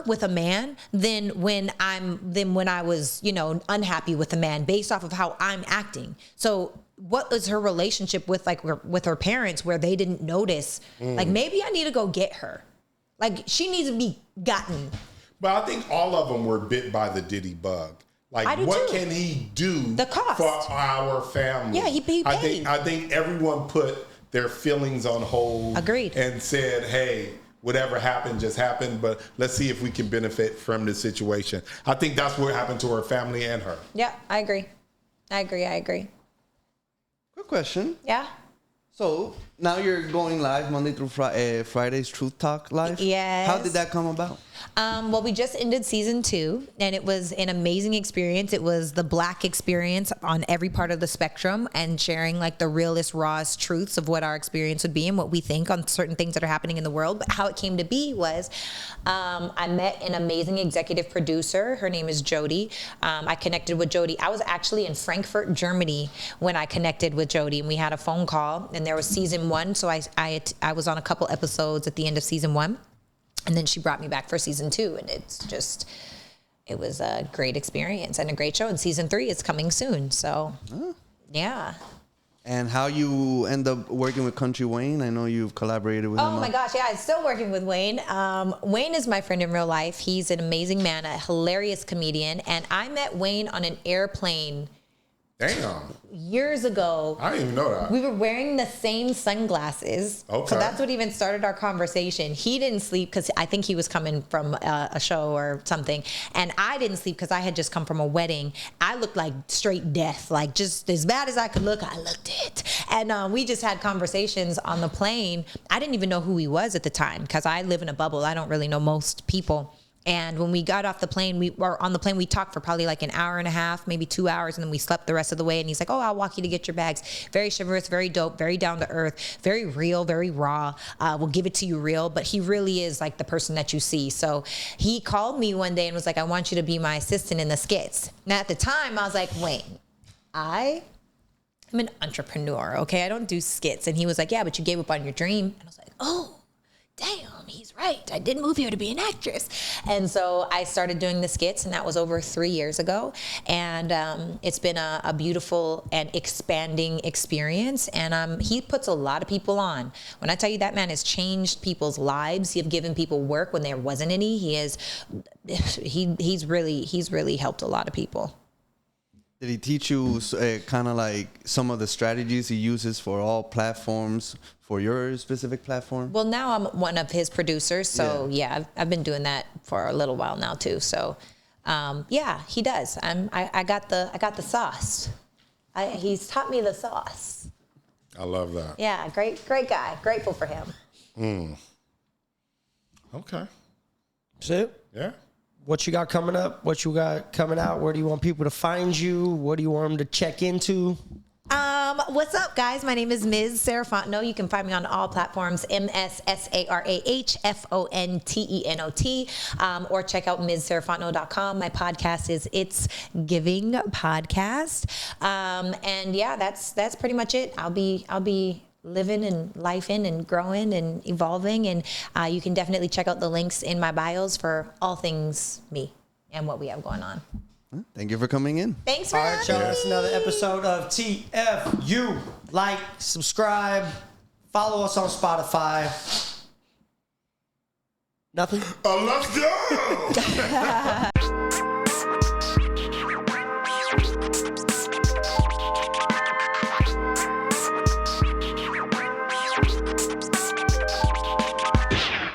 with a man than when I was, you know, unhappy with a man based off of how I'm acting. So what was her relationship with her parents where they didn't notice? Like, maybe I need to go get her. Like, she needs to be gotten. But I think all of them were bit by the Diddy bug. Like, what can he do for our family? Yeah, he paid. I think everyone put their feelings on hold. Agreed. And said, hey, whatever happened just happened, but let's see if we can benefit from this situation. I think that's what happened to her family and her. Yeah, I agree. Good question. Yeah. So now you're going live Monday through Fridays, Truth Talk Live? Yes. How did that come about? Well, we just ended season 2, and it was an amazing experience. It was the Black experience on every part of the spectrum, and sharing like the realest, rawest truths of what our experience would be and what we think on certain things that are happening in the world. But how it came to be was I met an amazing executive producer. Her name is Jody. I connected with Jody. I was actually in Frankfurt, Germany when I connected with Jody, and we had a phone call, and there was season 1. So I was on a couple episodes at the end of season 1. And then she brought me back for season 2, and it was a great experience and a great show. And season 3 is coming soon. So, yeah. And how you end up working with Kountry Wayne? I know you've collaborated with him. Oh my gosh, yeah, I'm still working with Wayne. Wayne is my friend in real life. He's an amazing man, a hilarious comedian. And I met Wayne on an airplane. Damn. Years ago. I didn't even know that. We were wearing the same sunglasses. Okay. So that's what even started our conversation. He didn't sleep because I think he was coming from a show or something. And I didn't sleep because I had just come from a wedding. I looked like straight death, like just as bad as I could look. I looked it. And we just had conversations on the plane. I didn't even know who he was at the time because I live in a bubble. I don't really know most people. And when we got off the plane, we talked for probably like an hour and a half, maybe 2 hours, and then we slept the rest of the way. And he's like, oh, I'll walk you to get your bags. Very chivalrous, very dope, very down to earth, very real, very raw. We'll give it to you real, but he really is like the person that you see. So he called me one day and was like, I want you to be my assistant in the skits. Now at the time, I was like, wait, I'm an entrepreneur, okay? I don't do skits. And he was like, yeah, but you gave up on your dream. And I was like, oh, damn, he's right. I didn't move here to be an actress. And so I started doing the skits, and that was over 3 years ago. And it's been a beautiful and expanding experience. And he puts a lot of people on. When I tell you that man has changed people's lives, he's given people work when there wasn't any. He's really helped a lot of people. Did he teach you kind of like some of the strategies he uses for all platforms for your specific platform? Well, now I'm one of his producers, so yeah, I've been doing that for a little while now too. So, yeah, he does. I got the sauce. He's taught me the sauce. I love that. Yeah, great guy. Grateful for him. Okay. That's it? Yeah. What you got coming up? What you got coming out? Where do you want people to find you? What do you want them to check into? What's up, guys? My name is Ms. Sarah Fontenot. You can find me on all platforms, MSSARAHFONTENOT, or check out MsSarahFontenot.com. My podcast is It's Giving Podcast. And yeah, that's pretty much it. I'll be living and lifing and growing and evolving, and you can definitely check out the links in my bios for all things me and what we have going on. Thank you for coming in. Thanks for having me. All right, y'all. That's another episode of TFU. Like, subscribe, follow us on Spotify. Nothing? Let's go!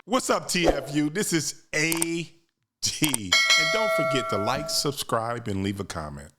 What's up, TFU? This is AT. And don't forget to like, subscribe, and leave a comment.